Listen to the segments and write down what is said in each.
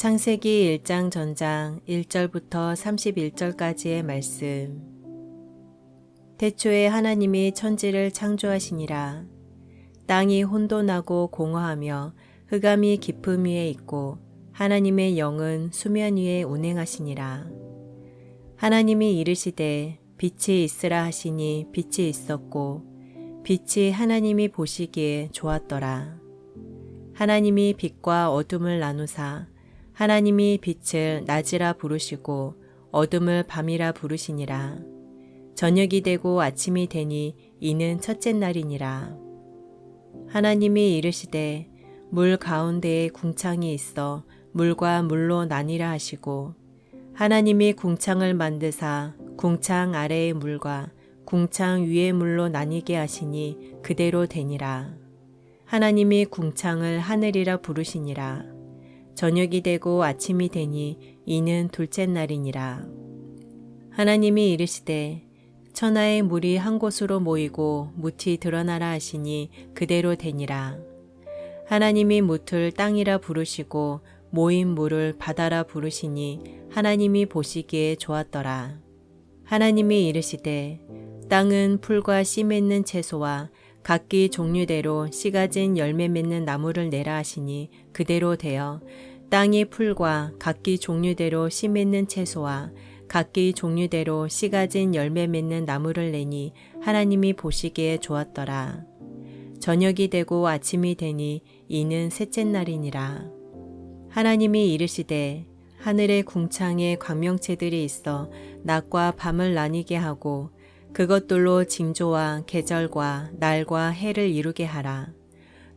창세기 1장 전장 1절부터 31절까지의 말씀. 태초에 하나님이 천지를 창조하시니라. 땅이 혼돈하고 공허하며 흑암이 깊음 위에 있고 하나님의 영은 수면 위에 운행하시니라. 하나님이 이르시되 빛이 있으라 하시니 빛이 있었고 빛이 하나님이 보시기에 좋았더라. 하나님이 빛과 어둠을 나누사 하나님이 빛을 낮이라 부르시고 어둠을 밤이라 부르시니라. 저녁이 되고 아침이 되니 이는 첫째 날이니라. 하나님이 이르시되 물 가운데에 궁창이 있어 물과 물로 나뉘라 하시고 하나님이 궁창을 만드사 궁창 아래의 물과 궁창 위의 물로 나뉘게 하시니 그대로 되니라. 하나님이 궁창을 하늘이라 부르시니라. 저녁이 되고 아침이 되니 이는 둘째 날이니라. 하나님이 이르시되 천하의 물이 한 곳으로 모이고 뭇이 드러나라 하시니 그대로 되니라. 하나님이 뭇을 땅이라 부르시고 모인 물을 바다라 부르시니 하나님이 보시기에 좋았더라. 하나님이 이르시되 땅은 풀과 씨 맺는 채소와 각기 종류대로 씨 가진 열매 맺는 나무를 내라 하시니 그대로 되어 땅이 풀과 각기 종류대로 씨 맺는 채소와 각기 종류대로 씨 가진 열매 맺는 나무를 내니 하나님이 보시기에 좋았더라. 저녁이 되고 아침이 되니 이는 셋째 날이니라. 하나님이 이르시되 하늘의 궁창에 광명체들이 있어 낮과 밤을 나뉘게 하고 그것들로 징조와 계절과 날과 해를 이루게 하라.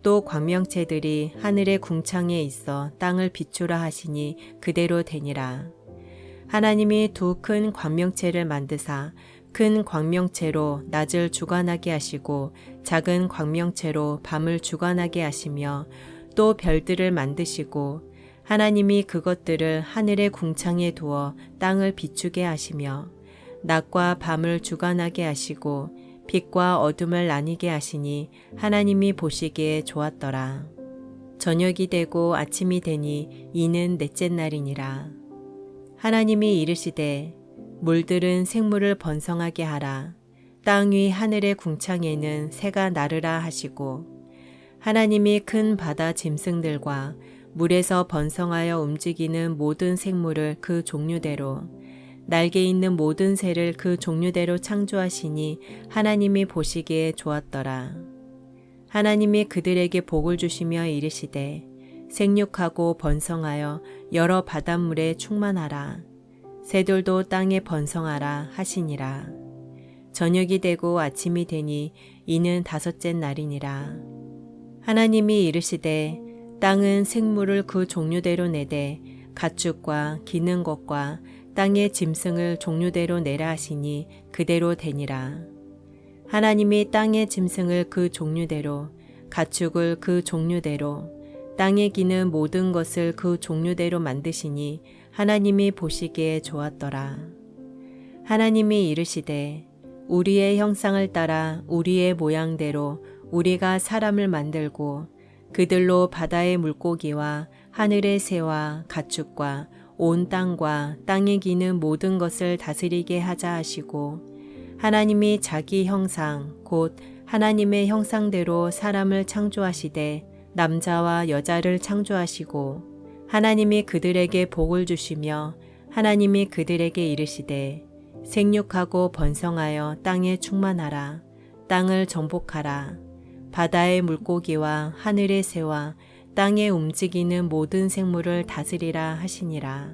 또 광명체들이 하늘의 궁창에 있어 땅을 비추라 하시니 그대로 되니라. 하나님이 두 큰 광명체를 만드사 큰 광명체로 낮을 주관하게 하시고 작은 광명체로 밤을 주관하게 하시며 또 별들을 만드시고 하나님이 그것들을 하늘의 궁창에 두어 땅을 비추게 하시며 낮과 밤을 주관하게 하시고 빛과 어둠을 나뉘게 하시니 하나님이 보시기에 좋았더라. 저녁이 되고 아침이 되니 이는 넷째 날이니라. 하나님이 이르시되 물들은 생물을 번성하게 하라. 땅 위 하늘의 궁창에는 새가 나르라 하시고 하나님이 큰 바다 짐승들과 물에서 번성하여 움직이는 모든 생물을 그 종류대로 날개 있는 모든 새를 그 종류대로 창조하시니 하나님이 보시기에 좋았더라. 하나님이 그들에게 복을 주시며 이르시되 생육하고 번성하여 여러 바닷물에 충만하라. 새들도 땅에 번성하라 하시니라. 저녁이 되고 아침이 되니 이는 다섯째 날이니라. 하나님이 이르시되 땅은 생물을 그 종류대로 내되 가축과 기는 것과 땅의 짐승을 종류대로 내라 하시니 그대로 되니라. 하나님이 땅의 짐승을 그 종류대로 가축을 그 종류대로 땅에 기는 모든 것을 그 종류대로 만드시니 하나님이 보시기에 좋았더라. 하나님이 이르시되 우리의 형상을 따라 우리의 모양대로 우리가 사람을 만들고 그들로 바다의 물고기와 하늘의 새와 가축과 온 땅과 땅에 기는 모든 것을 다스리게 하자 하시고 하나님이 자기 형상 곧 하나님의 형상대로 사람을 창조하시되 남자와 여자를 창조하시고 하나님이 그들에게 복을 주시며 하나님이 그들에게 이르시되 생육하고 번성하여 땅에 충만하라. 땅을 정복하라. 바다의 물고기와 하늘의 새와 땅에 움직이는 모든 생물을 다스리라 하시니라.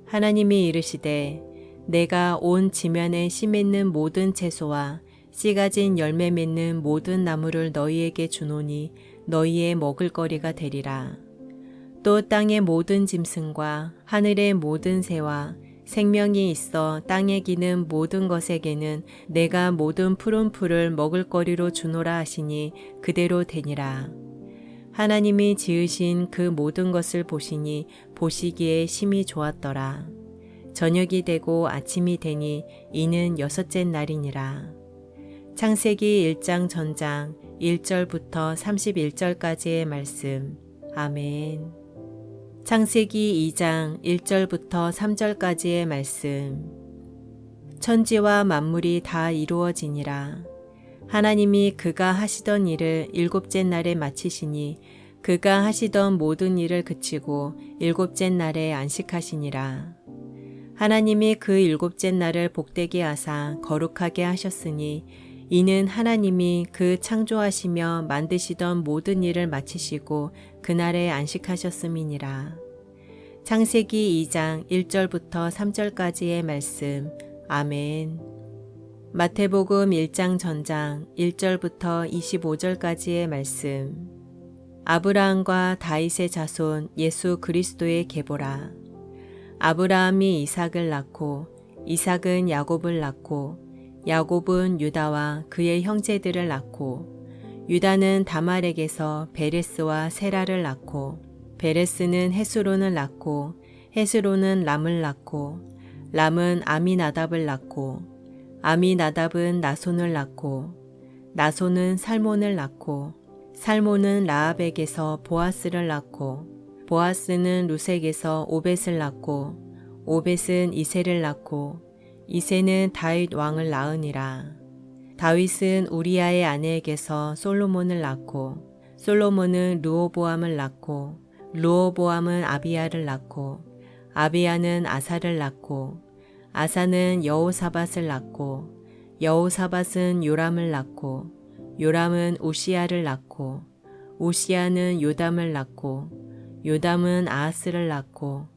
하나님이 이르시되 내가 온 지면에 씨 맺는 모든 채소와 씨 가진 열매 맺는 모든 나무를 너희에게 주노니 너희의 먹을거리가 되리라. 또 땅의 모든 짐승과 하늘의 모든 새와 생명이 있어 땅에 기는 모든 것에게는 내가 모든 푸른 풀을 먹을거리로 주노라 하시니 그대로 되니라. 하나님이 지으신 그 모든 것을 보시니 보시기에 심히 좋았더라. 저녁이 되고 아침이 되니 이는 여섯째 날이니라. 창세기 1장 전장 1절부터 31절까지의 말씀. 아멘. 창세기 2장 1절부터 3절까지의 말씀. 천지와 만물이 다 이루어지니라. 하나님이 그가 하시던 일을 일곱째 날에 마치시니 그가 하시던 모든 일을 그치고 일곱째 날에 안식하시니라. 하나님이 그 일곱째 날을 복되게 하사 거룩하게 하셨으니 이는 하나님이 그 창조하시며 만드시던 모든 일을 마치시고 그날에 안식하셨음이니라. 창세기 2장 1절부터 3절까지의 말씀. 아멘. 마태복음 1장 전장 1절부터 25절까지의 말씀. 아브라함과 다윗의 자손 예수 그리스도의 계보라. 아브라함이 이삭을 낳고 이삭은 야곱을 낳고 야곱은 유다와 그의 형제들을 낳고 유다는 다말에게서 베레스와 세라를 낳고 베레스는 헤스론을 낳고 헤스론은 람을 낳고 람은 아미나답을 낳고 아미나답은 나손을 낳고 나손은 살몬을 낳고 살몬은 라합에게서 보아스를 낳고 보아스는 루색에서 오벳을 낳고 오벳은 이새를 낳고 이새는 다윗 왕을 낳으니라. 다윗은 우리아의 아내에게서 솔로몬을 낳고 솔로몬은 르호보암을 낳고 르호보암은 아비야를 낳고 아비야는 아사를 낳고 아사는 여호사밧을 낳고 여호사밧은 요람을 낳고 요람은 우시야를 낳고 우시야는 요담을 낳고 요담은 아하스를 낳고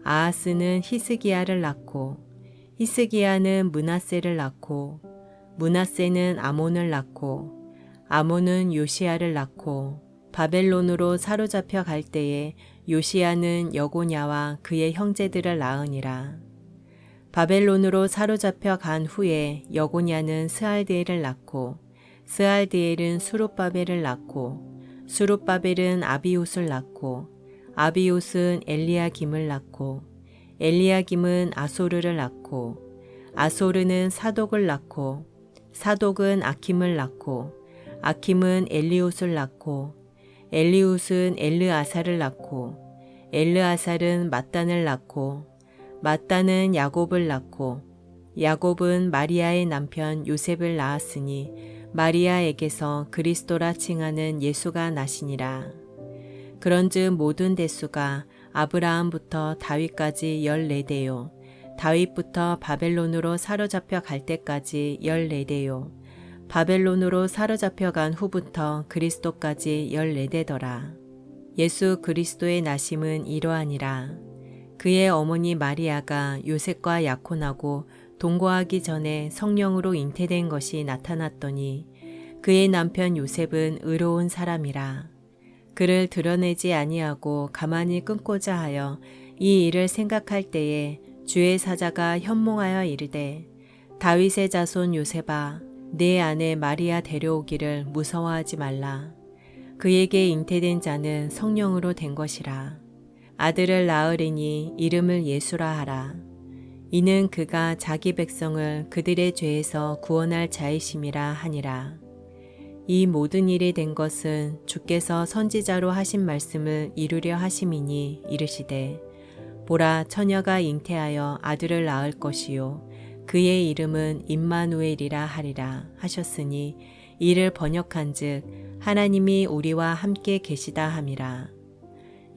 아하스는 히스기야를 낳고 히스기야는 므낫세를 낳고 므낫세는 아몬을 낳고 아몬은 요시야를 낳고 바벨론으로 사로잡혀 갈 때에 요시야는 여고냐와 그의 형제들을 낳으니라. 바벨론으로 사로잡혀 간 후에 여고냐는 스알디엘을 낳고 스알디엘은 수룹바벨을 낳고 수룹바벨은 아비웃을 낳고 아비웃은 엘리야김을 낳고 엘리야김은 아소르를 낳고 아소르는 사독을 낳고 사독은 아킴을 낳고 아킴은 엘리웃을 낳고 엘리웃은 엘르아살을 낳고 엘르아살은 mat단을 낳고 mat단은 야곱을 낳고 야곱은 마리아의 남편 요셉을 낳았으니 마리아에게서 그리스도라 칭하는 예수가 나시니라. 그런즉 모든 대수가 아브라함부터 다윗까지 14대요. 다윗부터 바벨론으로 사로잡혀 갈 때까지 14대요. 바벨론으로 사로잡혀 간 후부터 그리스도까지 14대더라. 예수 그리스도의 나심은 이러하니라. 그의 어머니 마리아가 요셉과 약혼하고 동거하기 전에 성령으로 잉태된 것이 나타났더니 그의 남편 요셉은 의로운 사람이라. 그를 드러내지 아니하고 가만히 끊고자 하여 이 일을 생각할 때에 주의 사자가 현몽하여 이르되 다윗의 자손 요셉아 내 아내 마리아 데려오기를 무서워하지 말라. 그에게 잉태된 자는 성령으로 된 것이라. 아들을 낳으리니 이름을 예수라 하라. 이는 그가 자기 백성을 그들의 죄에서 구원할 자이심이라 하니라. 이 모든 일이 된 것은 주께서 선지자로 하신 말씀을 이루려 하심이니 이르시되 보라 처녀가 잉태하여 아들을 낳을 것이요 그의 이름은 임마누엘이라 하리라 하셨으니 이를 번역한즉 하나님이 우리와 함께 계시다 함이라.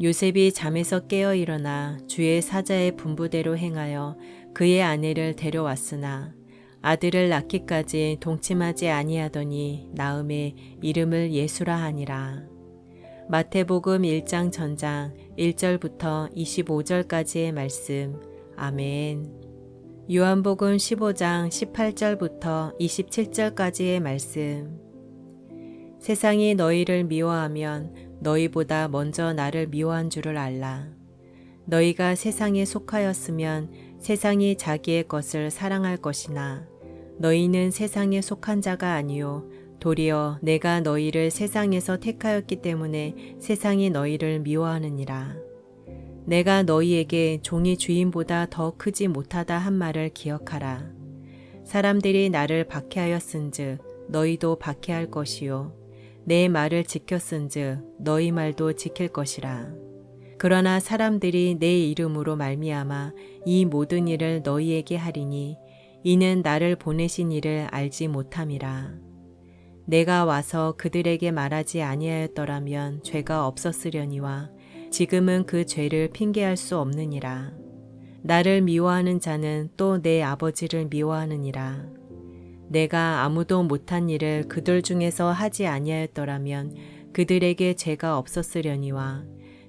요셉이 잠에서 깨어 일어나 주의 사자의 분부대로 행하여 그의 아내를 데려왔으나 아들을 낳기까지 동침하지 아니하더니 낳음에 이름을 예수라 하니라. 마태복음 1장 전장 1절부터 25절까지의 말씀. 아멘. 요한복음 15장 18절부터 27절까지의 말씀. 세상이 너희를 미워하면 너희보다 먼저 나를 미워한 줄을 알라. 너희가 세상에 속하였으면 세상이 자기의 것을 사랑할 것이나 너희는 세상에 속한 자가 아니요 도리어 내가 너희를 세상에서 택하였기 때문에 세상이 너희를 미워하느니라. 내가 너희에게 종이 주인보다 더 크지 못하다 한 말을 기억하라. 사람들이 나를 박해하였은즉 너희도 박해할 것이요 내 말을 지켰은즉 너희 말도 지킬 것이라. 그러나 사람들이 내 이름으로 말미암아 이 모든 일을 너희에게 하리니 이는 나를 보내신 이를 알지 못함이라. 내가 와서 그들에게 말하지 아니하였더라면 죄가 없었으려니와 지금은 그 죄를 핑계할 수 없느니라. 나를 미워하는 자는 또 내 아버지를 미워하느니라. 내가 아무도 못한 일을 그들 중에서 하지 아니하였더라면 그들에게 죄가 없었으려니와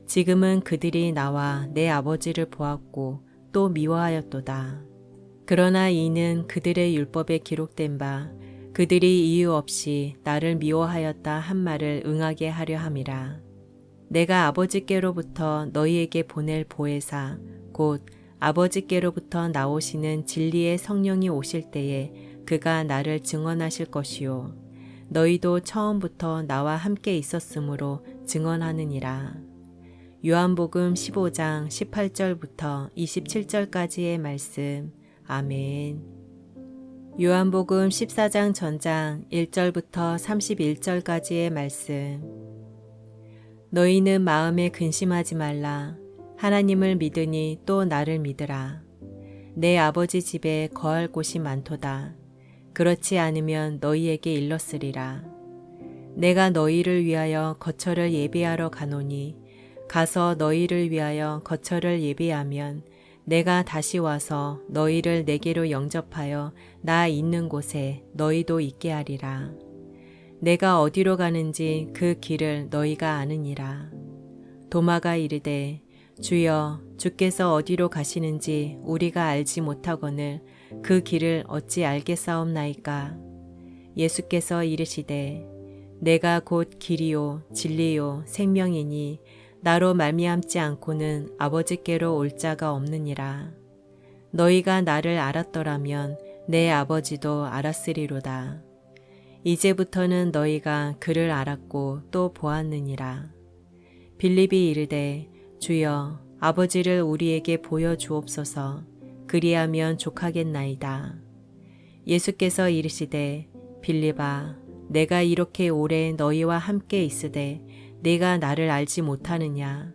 지금은 그들이 나와 내 아버지를 보았고 또 미워하였도다. 그러나 이는 그들의 율법에 기록된 바 그들이 이유 없이 나를 미워하였다 한 말을 응하게 하려 함이라. 내가 아버지께로부터 너희에게 보낼 보혜사 곧 아버지께로부터 나오시는 진리의 성령이 오실 때에 그가 나를 증언하실 것이요 너희도 처음부터 나와 함께 있었으므로 증언하느니라. 요한복음 15장 18절부터 27절까지의 말씀. 아멘. 요한복음 14장 전장 1절부터 31절까지의 말씀. 너희는 마음에 근심하지 말라. 하나님을 믿으니 또 나를 믿으라. 내 아버지 집에 거할 곳이 많도다. 그렇지 않으면 너희에게 일렀으리라. 내가 너희를 위하여 거처를 예비하러 가노니 가서 너희를 위하여 거처를 예비하면 내가 다시 와서 너희를 내게로 영접하여 나 있는 곳에 너희도 있게 하리라. 내가 어디로 가는지 그 길을 너희가 아느니라. 도마가 이르되 주여 주께서 어디로 가시는지 우리가 알지 못하거늘 그 길을 어찌 알겠사옵나이까. 예수께서 이르시되 내가 곧 길이요 진리요 생명이니 나로 말미암지 않고는 아버지께로 올 자가 없느니라. 너희가 나를 알았더라면 내 아버지도 알았으리로다. 이제부터는 너희가 그를 알았고 또 보았느니라. 빌립이 이르되 주여 아버지를 우리에게 보여주옵소서. 그리하면 족하겠나이다. 예수께서 이르시되 빌립아 내가 이렇게 오래 너희와 함께 있으되 네가 나를 알지 못하느냐.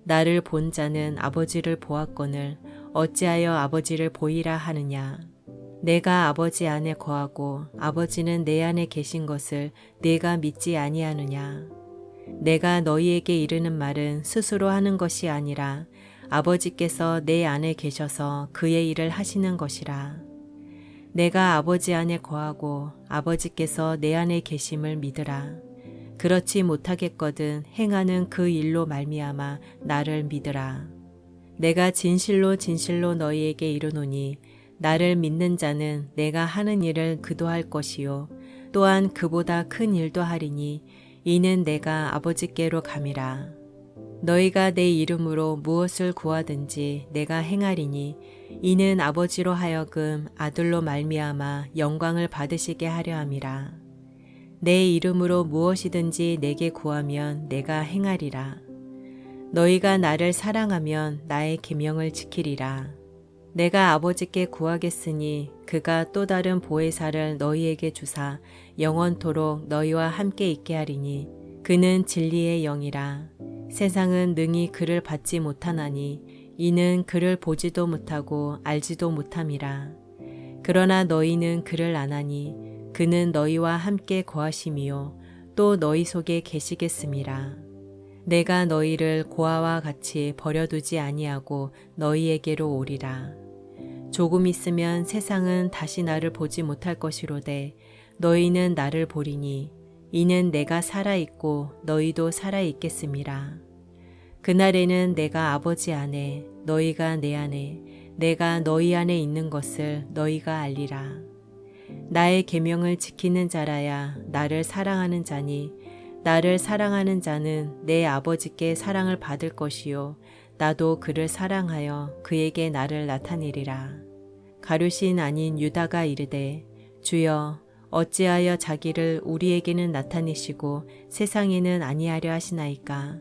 나를 본 자는 아버지를 보았거늘 어찌하여 아버지를 보이라 하느냐. 내가 아버지 안에 거하고 아버지는 내 안에 계신 것을 네가 믿지 아니하느냐. 내가 너희에게 이르는 말은 스스로 하는 것이 아니라 아버지께서 내 안에 계셔서 그의 일을 하시는 것이라. 내가 아버지 안에 거하고 아버지께서 내 안에 계심을 믿으라. 그렇지 못하겠거든 행하는 그 일로 말미암아 나를 믿으라. 내가 진실로 진실로 너희에게 이르노니 나를 믿는 자는 내가 하는 일을 그도 할 것이요 또한 그보다 큰 일도 하리니 이는 내가 아버지께로 감이라. 너희가 내 이름으로 무엇을 구하든지 내가 행하리니 이는 아버지로 하여금 아들로 말미암아 영광을 받으시게 하려 함이라. 내 이름으로 무엇이든지 내게 구하면 내가 행하리라. 너희가 나를 사랑하면 나의 계명을 지키리라. 내가 아버지께 구하겠으니 그가 또 다른 보혜사를 너희에게 주사 영원토록 너희와 함께 있게 하리니 그는 진리의 영이라. 세상은 능히 그를 받지 못하나니 이는 그를 보지도 못하고 알지도 못함이라. 그러나 너희는 그를 아나니 그는 너희와 함께 거하심이요 또 너희 속에 계시겠음이라. 내가 너희를 고아와 같이 버려두지 아니하고 너희에게로 오리라. 조금 있으면 세상은 다시 나를 보지 못할 것이로되 너희는 나를 보리니 이는 내가 살아있고 너희도 살아있겠음이라. 그날에는 내가 아버지 안에 너희가 내 안에 내가 너희 안에 있는 것을 너희가 알리라. 나의 계명을 지키는 자라야 나를 사랑하는 자니 나를 사랑하는 자는 내 아버지께 사랑을 받을 것이요 나도 그를 사랑하여 그에게 나를 나타내리라. 가룟신 아닌 유다가 이르되 주여 어찌하여 자기를 우리에게는 나타내시고 세상에는 아니하려 하시나이까.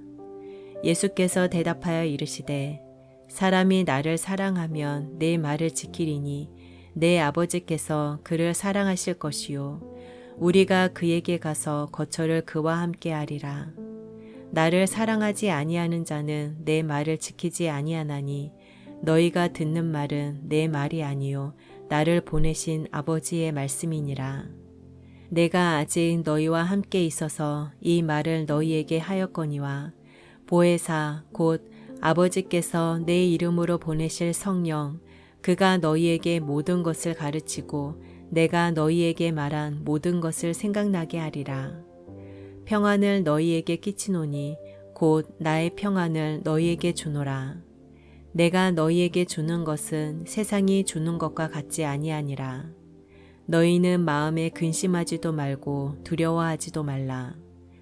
예수께서 대답하여 이르시되 사람이 나를 사랑하면 내 말을 지키리니 내 아버지께서 그를 사랑하실 것이요 우리가 그에게 가서 거처를 그와 함께 하리라. 나를 사랑하지 아니하는 자는 내 말을 지키지 아니하나니 너희가 듣는 말은 내 말이 아니요 나를 보내신 아버지의 말씀이니라. 내가 아직 너희와 함께 있어서 이 말을 너희에게 하였거니와 보혜사 곧 아버지께서 내 이름으로 보내실 성령 그가 너희에게 모든 것을 가르치고 내가 너희에게 말한 모든 것을 생각나게 하리라. 평안을 너희에게 끼치노니 곧 나의 평안을 너희에게 주노라. 내가 너희에게 주는 것은 세상이 주는 것과 같지 아니하니라. 너희는 마음에 근심하지도 말고 두려워하지도 말라.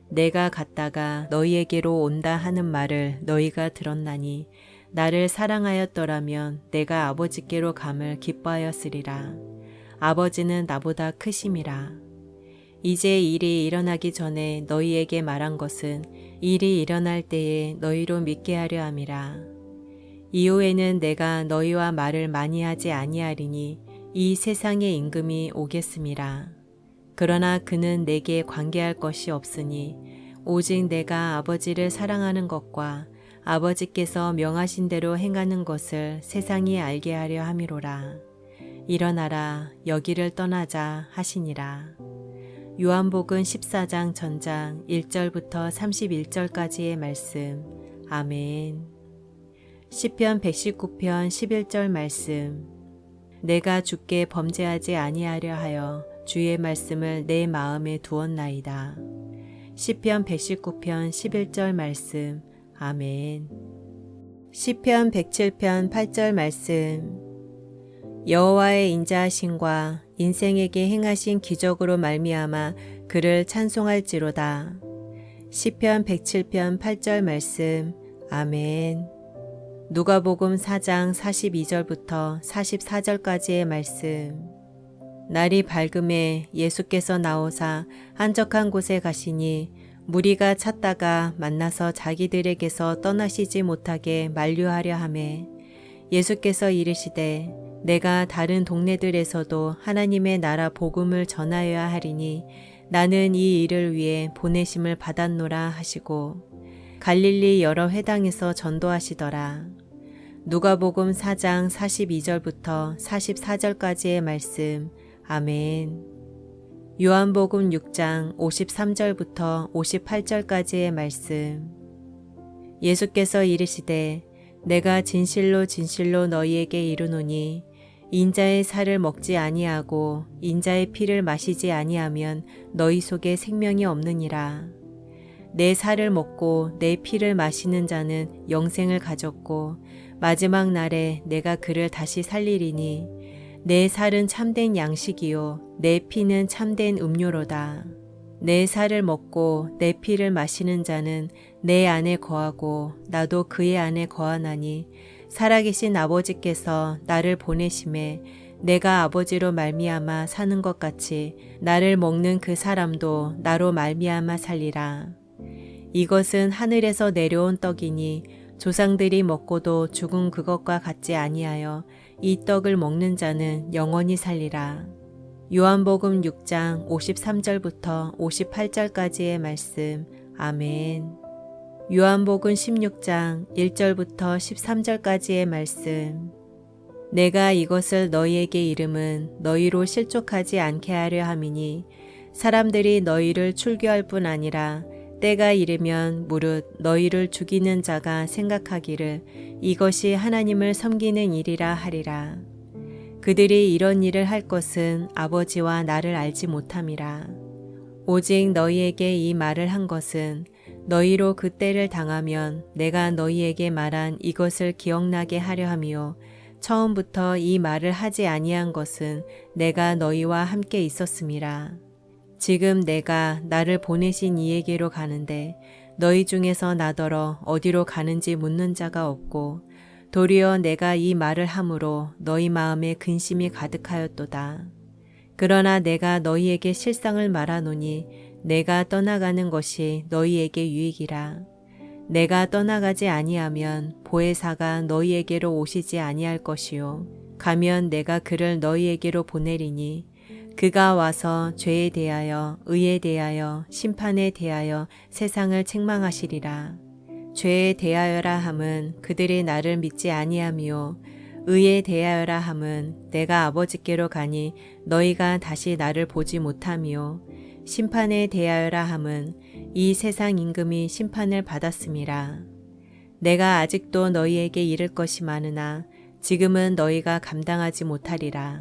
내가 갔다가 너희에게로 온다 하는 말을 너희가 들었나니 나를 사랑하였더라면 내가 아버지께로 감을 기뻐하였으리라. 아버지는 나보다 크심이라. 이제 일이 일어나기 전에 너희에게 말한 것은 일이 일어날 때에 너희로 믿게 하려 함이라. 이후에는 내가 너희와 말을 많이 하지 아니하리니 이 세상의 임금이 오겠음이라. 그러나 그는 내게 관계할 것이 없으니 오직 내가 아버지를 사랑하는 것과 아버지께서 명하신 대로 행하는 것을 세상이 알게 하려 함이로라. 일어나라 여기를 떠나자 하시니라. 요한복음 14장 전장 1절부터 31절까지의 말씀. 아멘. 시편 119편 11절 말씀. 내가 주께 범죄하지 아니하려 하여 주의 말씀을 내 마음에 두었나이다. 시편 119편 11절 말씀. 아멘. 시편 107편 8절 말씀. 여호와의 인자하심과 인생에게 행하신 기적으로 말미암아 그를 찬송할지로다. 시편 107편 8절 말씀. 아멘. 누가복음 4장 42절부터 44절까지의 말씀. 날이 밝음에 예수께서 나오사 한적한 곳에 가시니 무리가 찾다가 만나서 자기들에게서 떠나시지 못하게 만류하려 하매 예수께서 이르시되 내가 다른 동네들에서도 하나님의 나라 복음을 전하여야 하리니 나는 이 일을 위해 보내심을 받았노라 하시고 갈릴리 여러 회당에서 전도하시더라. 누가복음 4장 42절부터 44절까지의 말씀. 아멘. 요한복음 6장 53절부터 58절까지의 말씀. 예수께서 이르시되 내가 진실로 진실로 너희에게 이르노니 인자의 살을 먹지 아니하고 인자의 피를 마시지 아니하면 너희 속에 생명이 없느니라. 내 살을 먹고 내 피를 마시는 자는 영생을 가졌고 마지막 날에 내가 그를 다시 살리리니 내 살은 참된 양식이요 내 피는 참된 음료로다. 내 살을 먹고 내 피를 마시는 자는 내 안에 거하고 나도 그의 안에 거하나니 살아계신 아버지께서 나를 보내심에 내가 아버지로 말미암아 사는 것 같이 나를 먹는 그 사람도 나로 말미암아 살리라. 이것은 하늘에서 내려온 떡이니 조상들이 먹고도 죽은 그것과 같지 아니하여 이 떡을 먹는 자는 영원히 살리라. 요한복음 6장 53절부터 58절까지의 말씀. 아멘. 요한복음 16장 1절부터 13절까지의 말씀. 내가 이것을 너희에게 이름은 너희로 실족하지 않게 하려 함이니 사람들이 너희를 출교할 뿐 아니라 때가 이르면 무릇 너희를 죽이는 자가 생각하기를 이것이 하나님을 섬기는 일이라 하리라. 그들이 이런 일을 할 것은 아버지와 나를 알지 못함이라. 오직 너희에게 이 말을 한 것은 너희로 그 때를 당하면 내가 너희에게 말한 이것을 기억나게 하려 함이요 처음부터 이 말을 하지 아니한 것은 내가 너희와 함께 있었음이라. 지금 내가 나를 보내신 이에게로 가는데 너희 중에서 나더러 어디로 가는지 묻는 자가 없고 도리어 내가 이 말을 함으로 너희 마음에 근심이 가득하였도다. 그러나 내가 너희에게 실상을 말하노니 내가 떠나가는 것이 너희에게 유익이라. 내가 떠나가지 아니하면 보혜사가 너희에게로 오시지 아니할 것이요 가면 내가 그를 너희에게로 보내리니 그가 와서 죄에 대하여 의에 대하여 심판에 대하여 세상을 책망하시리라. 죄에 대하여라 함은 그들이 나를 믿지 아니하며 의에 대하여라 함은 내가 아버지께로 가니 너희가 다시 나를 보지 못하며 심판에 대하여라 함은 이 세상 임금이 심판을 받았음이라. 내가 아직도 너희에게 이를 것이 많으나 지금은 너희가 감당하지 못하리라.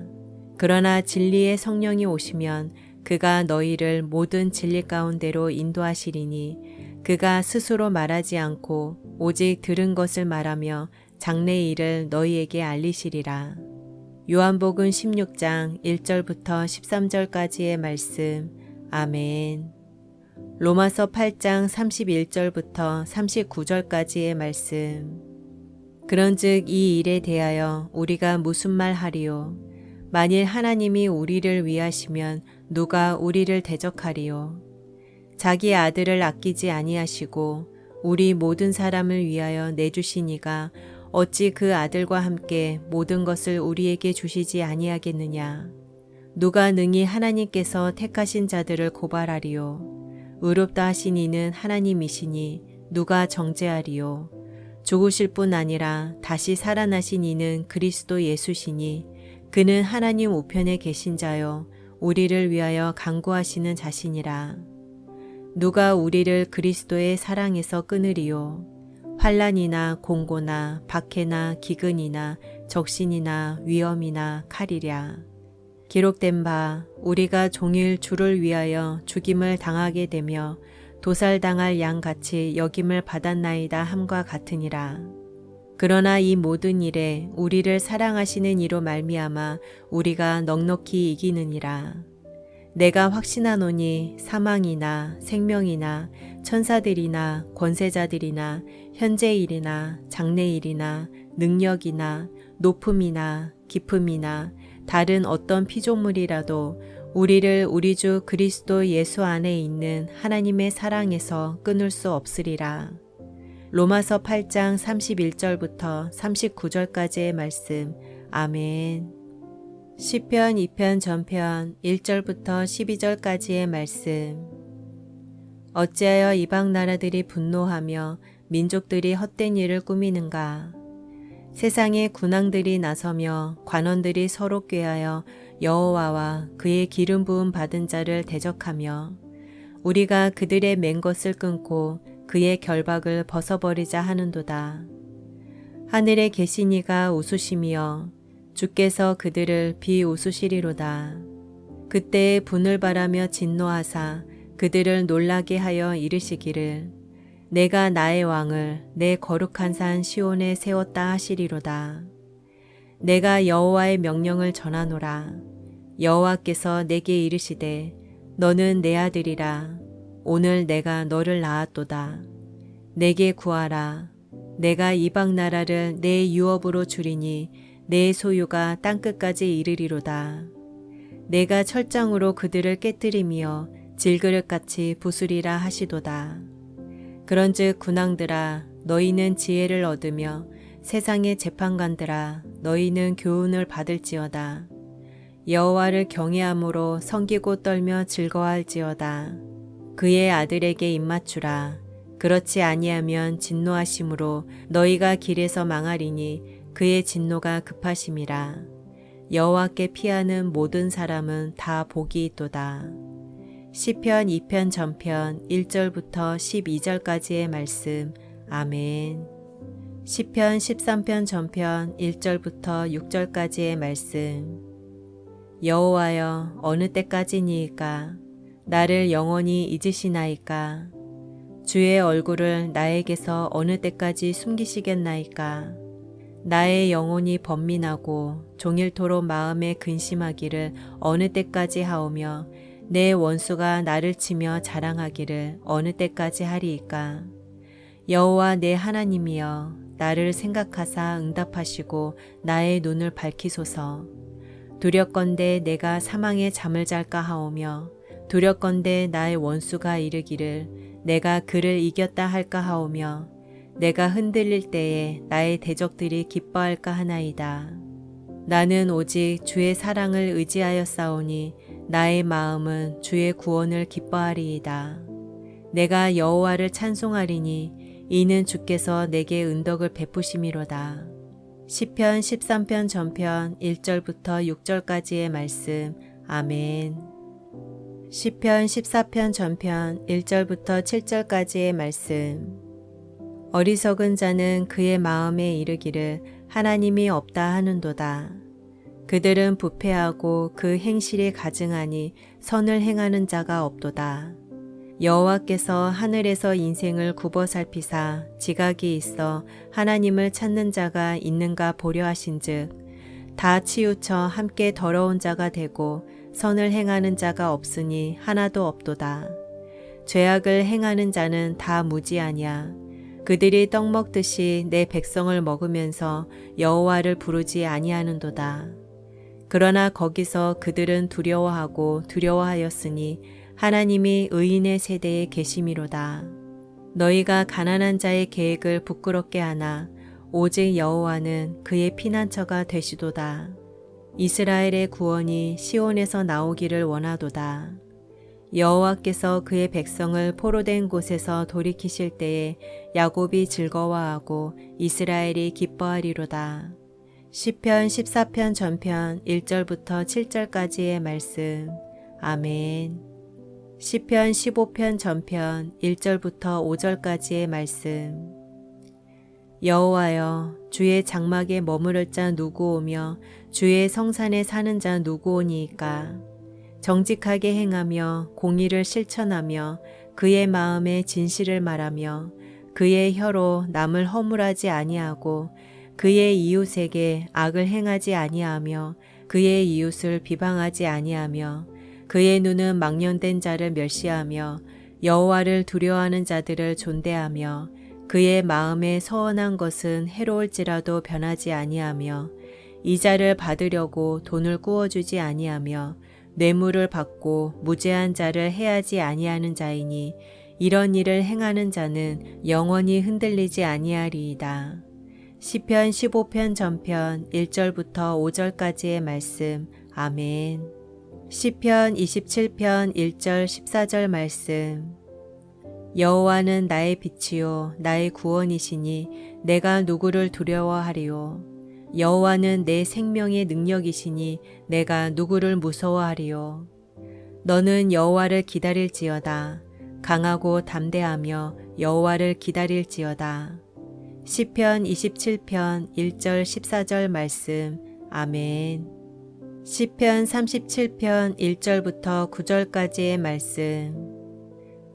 그러나 진리의 성령이 오시면 그가 너희를 모든 진리 가운데로 인도하시리니 그가 스스로 말하지 않고 오직 들은 것을 말하며 장래의 일을 너희에게 알리시리라. 요한복음 16장 1절부터 13절까지의 말씀. 아멘. 로마서 8장 31절부터 39절까지의 말씀. 그런즉 이 일에 대하여 우리가 무슨 말 하리요? 만일 하나님이 우리를 위하시면 누가 우리를 대적하리요? 자기 아들을 아끼지 아니하시고 우리 모든 사람을 위하여 내주시니가 어찌 그 아들과 함께 모든 것을 우리에게 주시지 아니하겠느냐? 누가 능히 하나님께서 택하신 자들을 고발하리요? 의롭다 하신 이는 하나님이시니 누가 정죄하리요? 죽으실 뿐 아니라 다시 살아나신 이는 그리스도 예수시니 그는 하나님 우편에 계신 자요 우리를 위하여 간구하시는 자시니라. 누가 우리를 그리스도의 사랑에서 끊으리요? 환난이나 공고나 박해나 기근이나 적신이나 위험이나 칼이랴. 기록된 바 우리가 종일 주를 위하여 죽임을 당하게 되며 도살당할 양같이 여김을 받았나이다 함과 같으니라. 그러나 이 모든 일에 우리를 사랑하시는 이로 말미암아 우리가 넉넉히 이기느니라. 내가 확신하노니 사망이나 생명이나 천사들이나 권세자들이나 현재일이나 장래일이나 능력이나 높음이나 깊음이나 다른 어떤 피조물이라도 우리를 우리 주 그리스도 예수 안에 있는 하나님의 사랑에서 끊을 수 없으리라. 로마서 8장 31절부터 39절까지의 말씀. 아멘. 시편 2편 전편 1절부터 12절까지의 말씀. 어찌하여 이방 나라들이 분노하며 민족들이 헛된 일을 꾸미는가? 세상의 군왕들이 나서며 관원들이 서로 꾀하여 여호와와 그의 기름 부음 받은 자를 대적하며 우리가 그들의 맨 것을 끊고 그의 결박을 벗어버리자 하는도다. 하늘에 계신 이가 웃으시며 주께서 그들을 비웃으시리로다. 그때에 분을 바라며 진노하사 그들을 놀라게 하여 이르시기를 내가 나의 왕을 내 거룩한 산 시온에 세웠다 하시리로다. 내가 여호와의 명령을 전하노라. 여호와께서 내게 이르시되 너는 내 아들이라. 오늘 내가 너를 낳았도다. 내게 구하라. 내가 이방 나라를 내 유업으로 주리니 내 소유가 땅끝까지 이르리로다. 내가 철장으로 그들을 깨뜨리며 질그릇같이 부수리라 하시도다. 그런즉 군왕들아 너희는 지혜를 얻으며 세상의 재판관들아 너희는 교훈을 받을지어다. 여호와를 경외함으로 섬기고 떨며 즐거워할지어다. 그의 아들에게 입맞추라. 그렇지 아니하면 진노하심으로 너희가 길에서 망하리니 그의 진노가 급하심이라. 여호와께 피하는 모든 사람은 다 복이 있도다. 시편 2편 전편 1절부터 12절까지의 말씀. 아멘. 시편 13편 전편 1절부터 6절까지의 말씀. 여호와여 어느 때까지니이까? 나를 영원히 잊으시나이까? 주의 얼굴을 나에게서 어느 때까지 숨기시겠나이까? 나의 영혼이 번민하고 종일토록 마음에 근심하기를 어느 때까지 하오며 내 원수가 나를 치며 자랑하기를 어느 때까지 하리이까? 여호와 내 하나님이여 나를 생각하사 응답하시고 나의 눈을 밝히소서. 두렵건대 내가 사망의 잠을 잘까 하오며 두렵건대 나의 원수가 이르기를 내가 그를 이겼다 할까 하오며 내가 흔들릴 때에 나의 대적들이 기뻐할까 하나이다. 나는 오직 주의 사랑을 의지하여 싸우니 나의 마음은 주의 구원을 기뻐하리이다. 내가 여호와를 찬송하리니 이는 주께서 내게 은덕을 베푸심이로다. 시편 13편 전편 1절부터 6절까지의 말씀. 아멘. 시편 14편 전편 1절부터 7절까지의 말씀. 어리석은 자는 그의 마음에 이르기를 하나님이 없다 하는도다. 그들은 부패하고 그 행실이 가증하니 선을 행하는 자가 없도다. 여호와께서 하늘에서 인생을 굽어 살피사 지각이 있어 하나님을 찾는 자가 있는가 보려 하신즉 다 치우쳐 함께 더러운 자가 되고 선을 행하는 자가 없으니 하나도 없도다. 죄악을 행하는 자는 다 무지하냐. 그들이 떡 먹듯이 내 백성을 먹으면서 여호와를 부르지 아니하는도다. 그러나 거기서 그들은 두려워하고 두려워하였으니 하나님이 의인의 세대에 계심이로다. 너희가 가난한 자의 계획을 부끄럽게 하나 오직 여호와는 그의 피난처가 되시도다. 이스라엘의 구원이 시온에서 나오기를 원하도다. 여호와께서 그의 백성을 포로된 곳에서 돌이키실 때에 야곱이 즐거워하고 이스라엘이 기뻐하리로다. 시편 14편 전편 1절부터 7절까지의 말씀. 아멘. 시편 15편 전편 1절부터 5절까지의 말씀. 여호와여, 주의 장막에 머무를 자 누구오며 주의 성산에 사는 자 누구오니이까. 정직하게 행하며 공의를 실천하며 그의 마음에 진실을 말하며 그의 혀로 남을 허물하지 아니하고 그의 이웃에게 악을 행하지 아니하며 그의 이웃을 비방하지 아니하며 그의 눈은 망령된 자를 멸시하며 여호와를 두려워하는 자들을 존대하며 그의 마음에 서원한 것은 해로울지라도 변하지 아니하며 이자를 받으려고 돈을 꾸어주지 아니하며 뇌물을 받고 무죄한 자를 해하지 아니하는 자이니 이런 일을 행하는 자는 영원히 흔들리지 아니하리이다. 시편 15편 전편 1절부터 5절까지의 말씀. 아멘. 시편 27편 1절 14절 말씀. 여호와는 나의 빛이요 나의 구원이시니 내가 누구를 두려워하리요. 여호와는 내 생명의 능력이시니 내가 누구를 무서워하리요. 너는 여호와를 기다릴지어다. 강하고 담대하며 여호와를 기다릴지어다. 시편 27편 1절 14절 말씀. 아멘. 시편 37편 1절부터 9절까지의 말씀.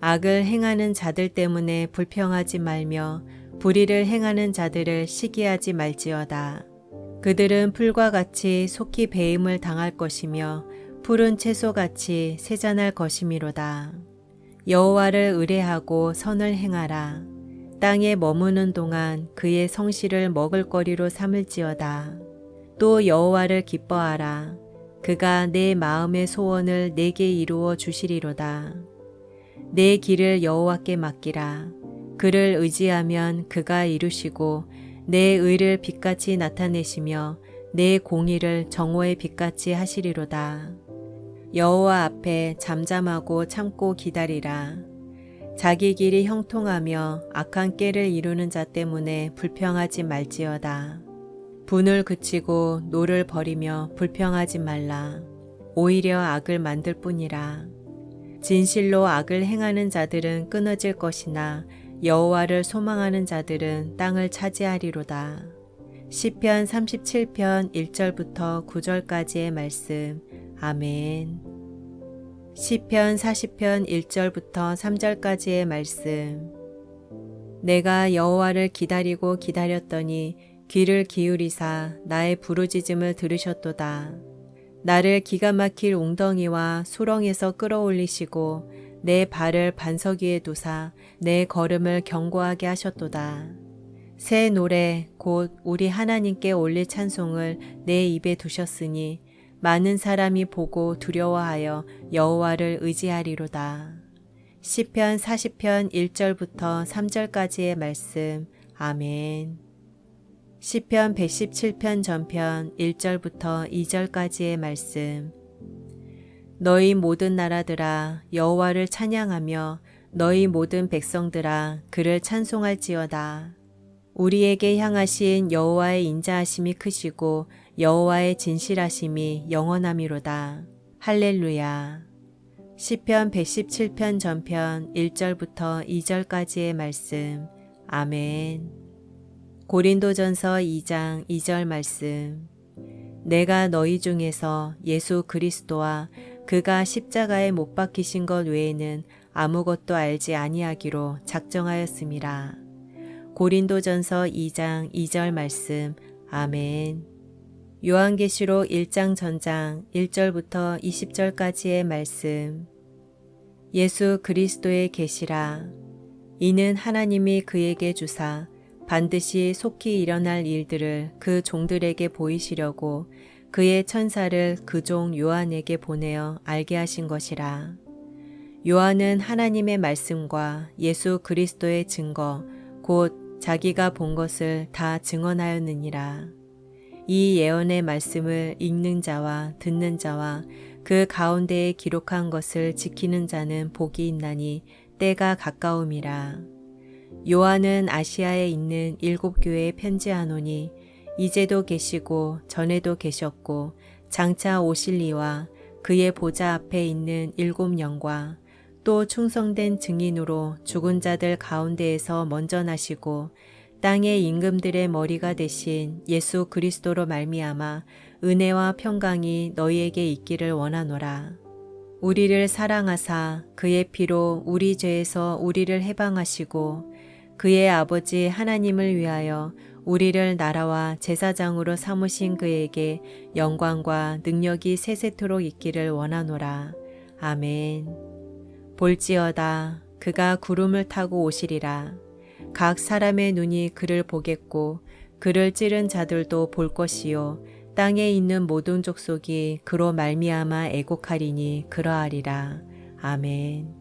악을 행하는 자들 때문에 불평하지 말며 불의를 행하는 자들을 시기하지 말지어다. 그들은 풀과 같이 속히 배임을 당할 것이며 푸른 채소같이 세잔할 것이미로다. 여호와를 의뢰하고 선을 행하라. 땅에 머무는 동안 그의 성실을 먹을거리로 삼을지어다. 또 여호와를 기뻐하라. 그가 내 마음의 소원을 내게 이루어 주시리로다. 내 길을 여호와께 맡기라. 그를 의지하면 그가 이루시고 내 의를 빛같이 나타내시며 내 공의를 정오의 빛같이 하시리로다. 여호와 앞에 잠잠하고 참고 기다리라. 자기 길이 형통하며 악한 꾀를 이루는 자 때문에 불평하지 말지어다. 분을 그치고 노를 버리며 불평하지 말라. 오히려 악을 만들 뿐이라. 진실로 악을 행하는 자들은 끊어질 것이나 여호와를 소망하는 자들은 땅을 차지하리로다. 시편 37편 1절부터 9절까지의 말씀. 아멘. 시편 40편 1절부터 3절까지의 말씀. 내가 여호와를 기다리고 기다렸더니 귀를 기울이사 나의 부르짖음을 들으셨도다. 나를 기가 막힐 웅덩이와 수렁에서 끌어올리시고 내 발을 반석 위에 두사 내 걸음을 견고하게 하셨도다. 새 노래 곧 우리 하나님께 올릴 찬송을 내 입에 두셨으니 많은 사람이 보고 두려워하여 여호와를 의지하리로다. 시편 40편 1절부터 3절까지의 말씀. 아멘. 시편 117편 전편 1절부터 2절까지의 말씀. 너희 모든 나라들아 여호와를 찬양하며 너희 모든 백성들아 그를 찬송할지어다. 우리에게 향하신 여호와의 인자하심이 크시고 여호와의 진실하심이 영원하미로다. 할렐루야. 시편 117편 전편 1절부터 2절까지의 말씀. 아멘. 고린도전서 2장 2절 말씀. 내가 너희 중에서 예수 그리스도와 그가 십자가에 못 박히신 것 외에는 아무것도 알지 아니하기로 작정하였음이라. 고린도전서 2장 2절 말씀. 아멘. 요한계시록 1장 전장 1절부터 20절까지의 말씀. 예수 그리스도의 계시라. 이는 하나님이 그에게 주사 반드시 속히 일어날 일들을 그 종들에게 보이시려고 그의 천사를 그 종 요한에게 보내어 알게 하신 것이라. 요한은 하나님의 말씀과 예수 그리스도의 증거 곧 자기가 본 것을 다 증언하였느니라. 이 예언의 말씀을 읽는 자와 듣는 자와 그 가운데에 기록한 것을 지키는 자는 복이 있나니 때가 가까움이라. 요한은 아시아에 있는 7교회에 편지하노니 이제도 계시고 전에도 계셨고 장차 오실 이와 그의 보좌 앞에 있는 7영과 또 충성된 증인으로 죽은 자들 가운데에서 먼저 나시고 땅의 임금들의 머리가 되신 예수 그리스도로 말미암아 은혜와 평강이 너희에게 있기를 원하노라. 우리를 사랑하사 그의 피로 우리 죄에서 우리를 해방하시고 그의 아버지 하나님을 위하여 우리를 나라와 제사장으로 삼으신 그에게 영광과 능력이 세세토록 있기를 원하노라. 아멘. 볼지어다 그가 구름을 타고 오시리라. 각 사람의 눈이 그를 보겠고 그를 찌른 자들도 볼 것이요 땅에 있는 모든 족속이 그로 말미암아 애곡하리니 그러하리라. 아멘.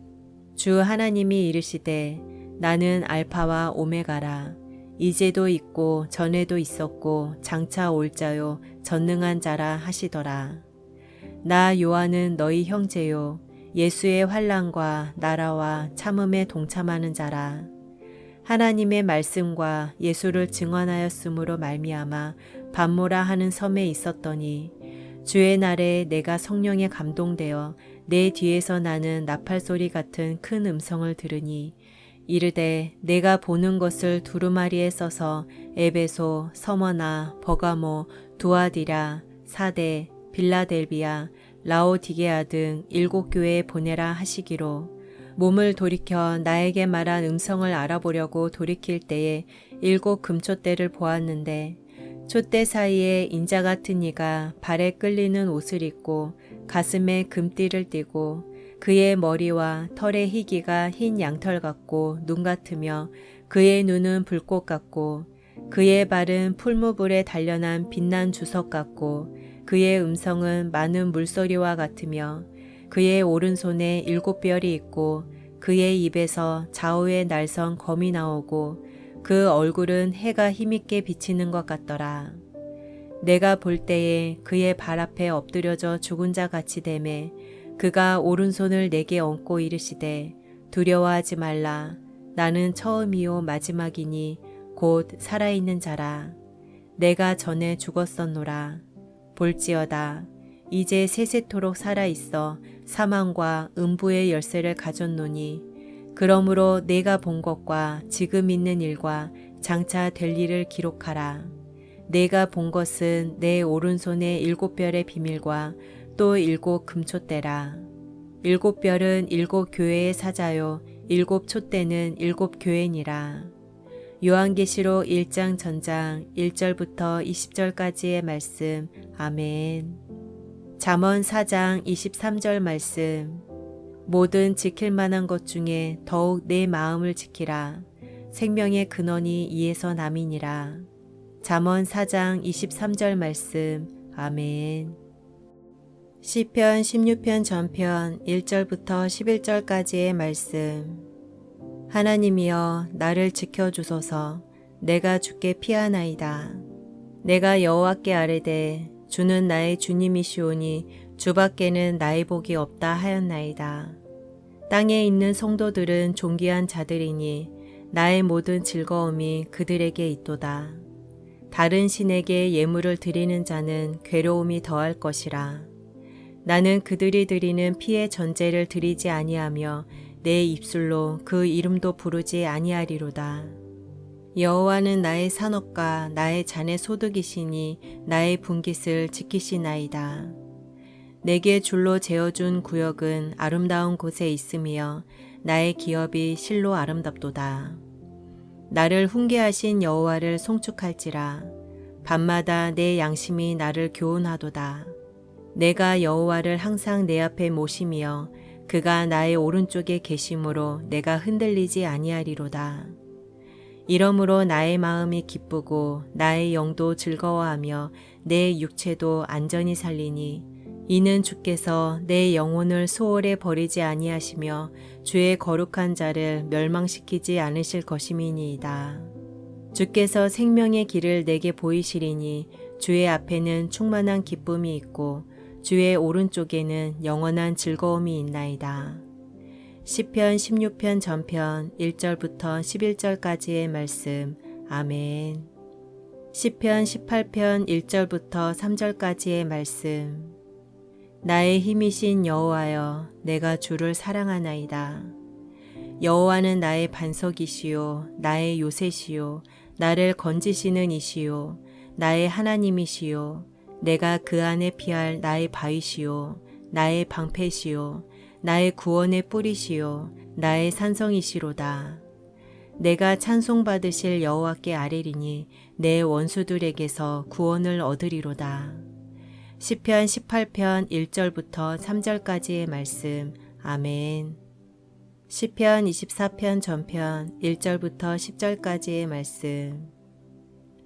주 하나님이 이르시되 나는 알파와 오메가라. 이제도 있고 전에도 있었고 장차 올 자요 전능한 자라 하시더라. 나 요한은 너희 형제요 예수의 환난과 나라와 참음에 동참하는 자라. 하나님의 말씀과 예수를 증언하였으므로 말미암아 밤모라 하는 섬에 있었더니 주의 날에 내가 성령에 감동되어 내 뒤에서 나는 나팔 소리 같은 큰 음성을 들으니 이르되 내가 보는 것을 두루마리에 써서 에베소, 서머나, 버가모, 두아디라, 사데, 빌라델비아, 라오디게아 등 7교회에 보내라 하시기로 몸을 돌이켜 나에게 말한 음성을 알아보려고 돌이킬 때에 7 금촛대를 보았는데 촛대 사이에 인자 같은 이가 발에 끌리는 옷을 입고 가슴에 금띠를 띠고 그의 머리와 털의 희기가 흰 양털 같고 눈 같으며 그의 눈은 불꽃 같고 그의 발은 풀무불에 단련한 빛난 주석 같고 그의 음성은 많은 물소리와 같으며 그의 오른손에 7뼈리 있고 그의 입에서 좌우에 날선 검이 나오고 그 얼굴은 해가 힘있게 비치는 것 같더라. 내가 볼 때에 그의 발 앞에 엎드려져 죽은 자 같이 되매 그가 오른손을 내게 얹고 이르시되 두려워하지 말라. 나는 처음이요 마지막이니 곧 살아있는 자라. 내가 전에 죽었었노라. 볼지어다 이제 세세토록 살아있어 사망과 음부의 열쇠를 가졌노니 그러므로 내가 본 것과 지금 있는 일과 장차 될 일을 기록하라. 내가 본 것은 내 오른손의 7별의 비밀과 또 7 금촛대라. 7별은 7 교회의 사자요 7 촛대는 7 교회니라. 요한계시록 1장 전장 1절부터 20절까지의 말씀. 아멘. 잠언 4장 23절 말씀. 모든 지킬 만한 것 중에 더욱 내 마음을 지키라. 생명의 근원이 이에서 남이니라. 잠언 4장 23절 말씀. 아멘. 시편 16편 전편 1절부터 11절까지의 말씀. 하나님이여 나를 지켜주소서. 내가 주께 피하나이다. 내가 여호와께 아뢰되 주는 나의 주님이시오니 주밖에는 나의 복이 없다 하였나이다. 땅에 있는 성도들은 존귀한 자들이니 나의 모든 즐거움이 그들에게 있도다. 다른 신에게 예물을 드리는 자는 괴로움이 더할 것이라. 나는 그들이 드리는 피의 전제를 드리지 아니하며 내 입술로 그 이름도 부르지 아니하리로다. 여호와는 나의 산업과 나의 잔의 소득이시니 나의 분깃을 지키시나이다. 내게 줄로 재어준 구역은 아름다운 곳에 있으며 나의 기업이 실로 아름답도다. 나를 훈계하신 여호와를 송축할지라. 밤마다 내 양심이 나를 교훈하도다. 내가 여호와를 항상 내 앞에 모시며 그가 나의 오른쪽에 계심으로 내가 흔들리지 아니하리로다. 이러므로 나의 마음이 기쁘고 나의 영도 즐거워하며 내 육체도 안전히 살리니 이는 주께서 내 영혼을 수월에 버리지 아니하시며 주의 거룩한 자를 멸망시키지 않으실 것임이니이다. 주께서 생명의 길을 내게 보이시리니 주의 앞에는 충만한 기쁨이 있고 주의 오른쪽에는 영원한 즐거움이 있나이다. 시편 16편 전편 1절부터 11절까지의 말씀. 아멘. 시편 18편 1절부터 3절까지의 말씀. 나의 힘이신 여호와여, 내가 주를 사랑하나이다. 여호와는 나의 반석이시요 나의 요새시요 나를 건지시는 이시요 나의 하나님이시요 내가 그 안에 피할 나의 바위시요 나의 방패시요 나의 구원의 뿌리시요 나의 산성이시로다. 내가 찬송받으실 여호와께 아뢰리니 내 원수들에게서 구원을 얻으리로다. 시편 18편 1절부터 3절까지의 말씀. 아멘. 시편 24편 전편 1절부터 10절까지의 말씀.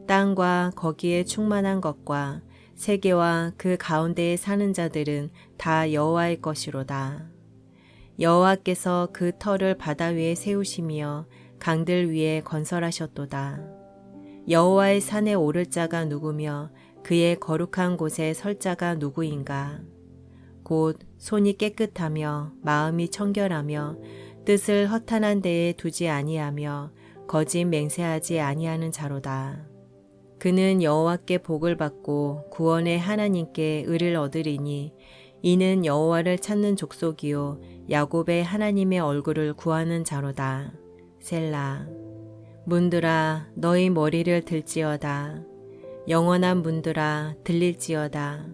땅과 거기에 충만한 것과 세계와 그 가운데에 사는 자들은 다 여호와의 것이로다. 여호와께서 그 터를 바다 위에 세우시며 강들 위에 건설하셨도다. 여호와의 산에 오를 자가 누구며 그의 거룩한 곳에 설 자가 누구인가? 곧 손이 깨끗하며 마음이 청결하며 뜻을 허탄한 데에 두지 아니하며 거짓 맹세하지 아니하는 자로다. 그는 여호와께 복을 받고 구원의 하나님께 의를 얻으리니 이는 여호와를 찾는 족속이요 야곱의 하나님의 얼굴을 구하는 자로다. 셀라. 문들아 너희 머리를 들지어다. 영원한 문들아 들릴지어다.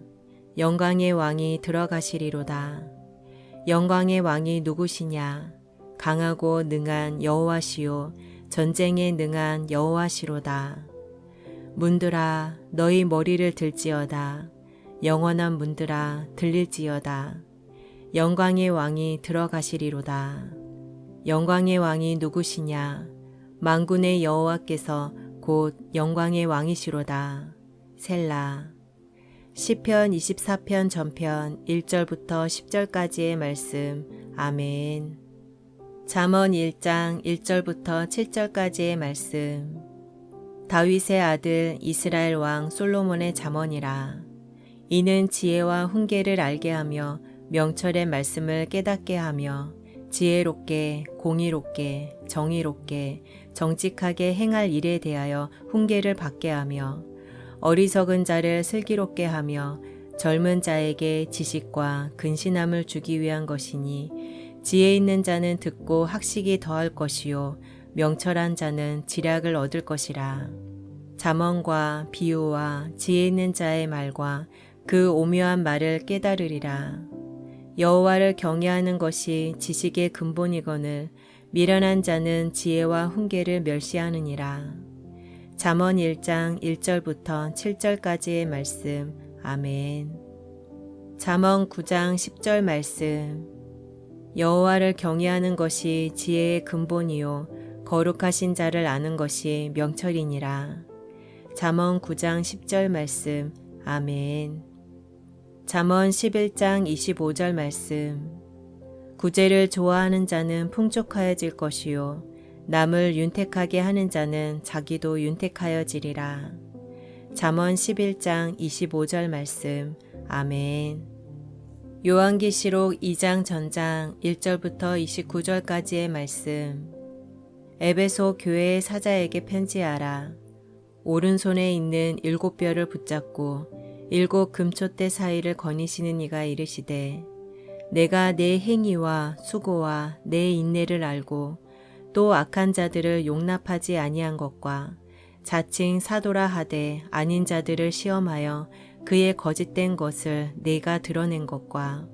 영광의 왕이 들어가시리로다. 영광의 왕이 누구시냐? 강하고 능한 여호와시요 전쟁에 능한 여호와시로다. 문들아 너희 머리를 들지어다. 영원한 문들아 들릴지어다. 영광의 왕이 들어가시리로다. 영광의 왕이 누구시냐? 만군의 여호와께서 곧 영광의 왕이시로다. 셀라. 시편 24편 전편 1절부터 10절까지의 말씀. 아멘. 잠언 1장 1절부터 7절까지의 말씀. 다윗의 아들 이스라엘 왕 솔로몬의 잠언이라. 이는 지혜와 훈계를 알게 하며 명철의 말씀을 깨닫게 하며 지혜롭게 공의롭게 정의롭게 정직하게 행할 일에 대하여 훈계를 받게 하며 어리석은 자를 슬기롭게 하며 젊은 자에게 지식과 근신함을 주기 위한 것이니 지혜 있는 자는 듣고 학식이 더할 것이요 명철한 자는 지략을 얻을 것이라. 잠언과 비유와 지혜 있는 자의 말과 그 오묘한 말을 깨달으리라. 여호와를 경외하는 것이 지식의 근본이거늘 미련한 자는 지혜와 훈계를 멸시하느니라. 잠언 1장 1절부터 7절까지의 말씀. 아멘. 잠언 9장 10절 말씀. 여호와를 경외하는 것이 지혜의 근본이요 거룩하신 자를 아는 것이 명철이니라. 잠언 9장 10절 말씀. 아멘. 잠언 11장 25절 말씀. 구제를 좋아하는 자는 풍족하여질 것이요 남을 윤택하게 하는 자는 자기도 윤택하여지리라. 잠언 11장 25절 말씀. 아멘. 요한계시록 2장 전장 1절부터 29절까지의 말씀. 에베소 교회의 사자에게 편지하라. 오른손에 있는 7뼈를 붙잡고 7 금촛대 사이를 거니시는 이가 이르시되 내가 내 행위와 수고와 내 인내를 알고 또 악한 자들을 용납하지 아니한 것과 자칭 사도라 하되 아닌 자들을 시험하여 그의 거짓된 것을 내가 드러낸 것과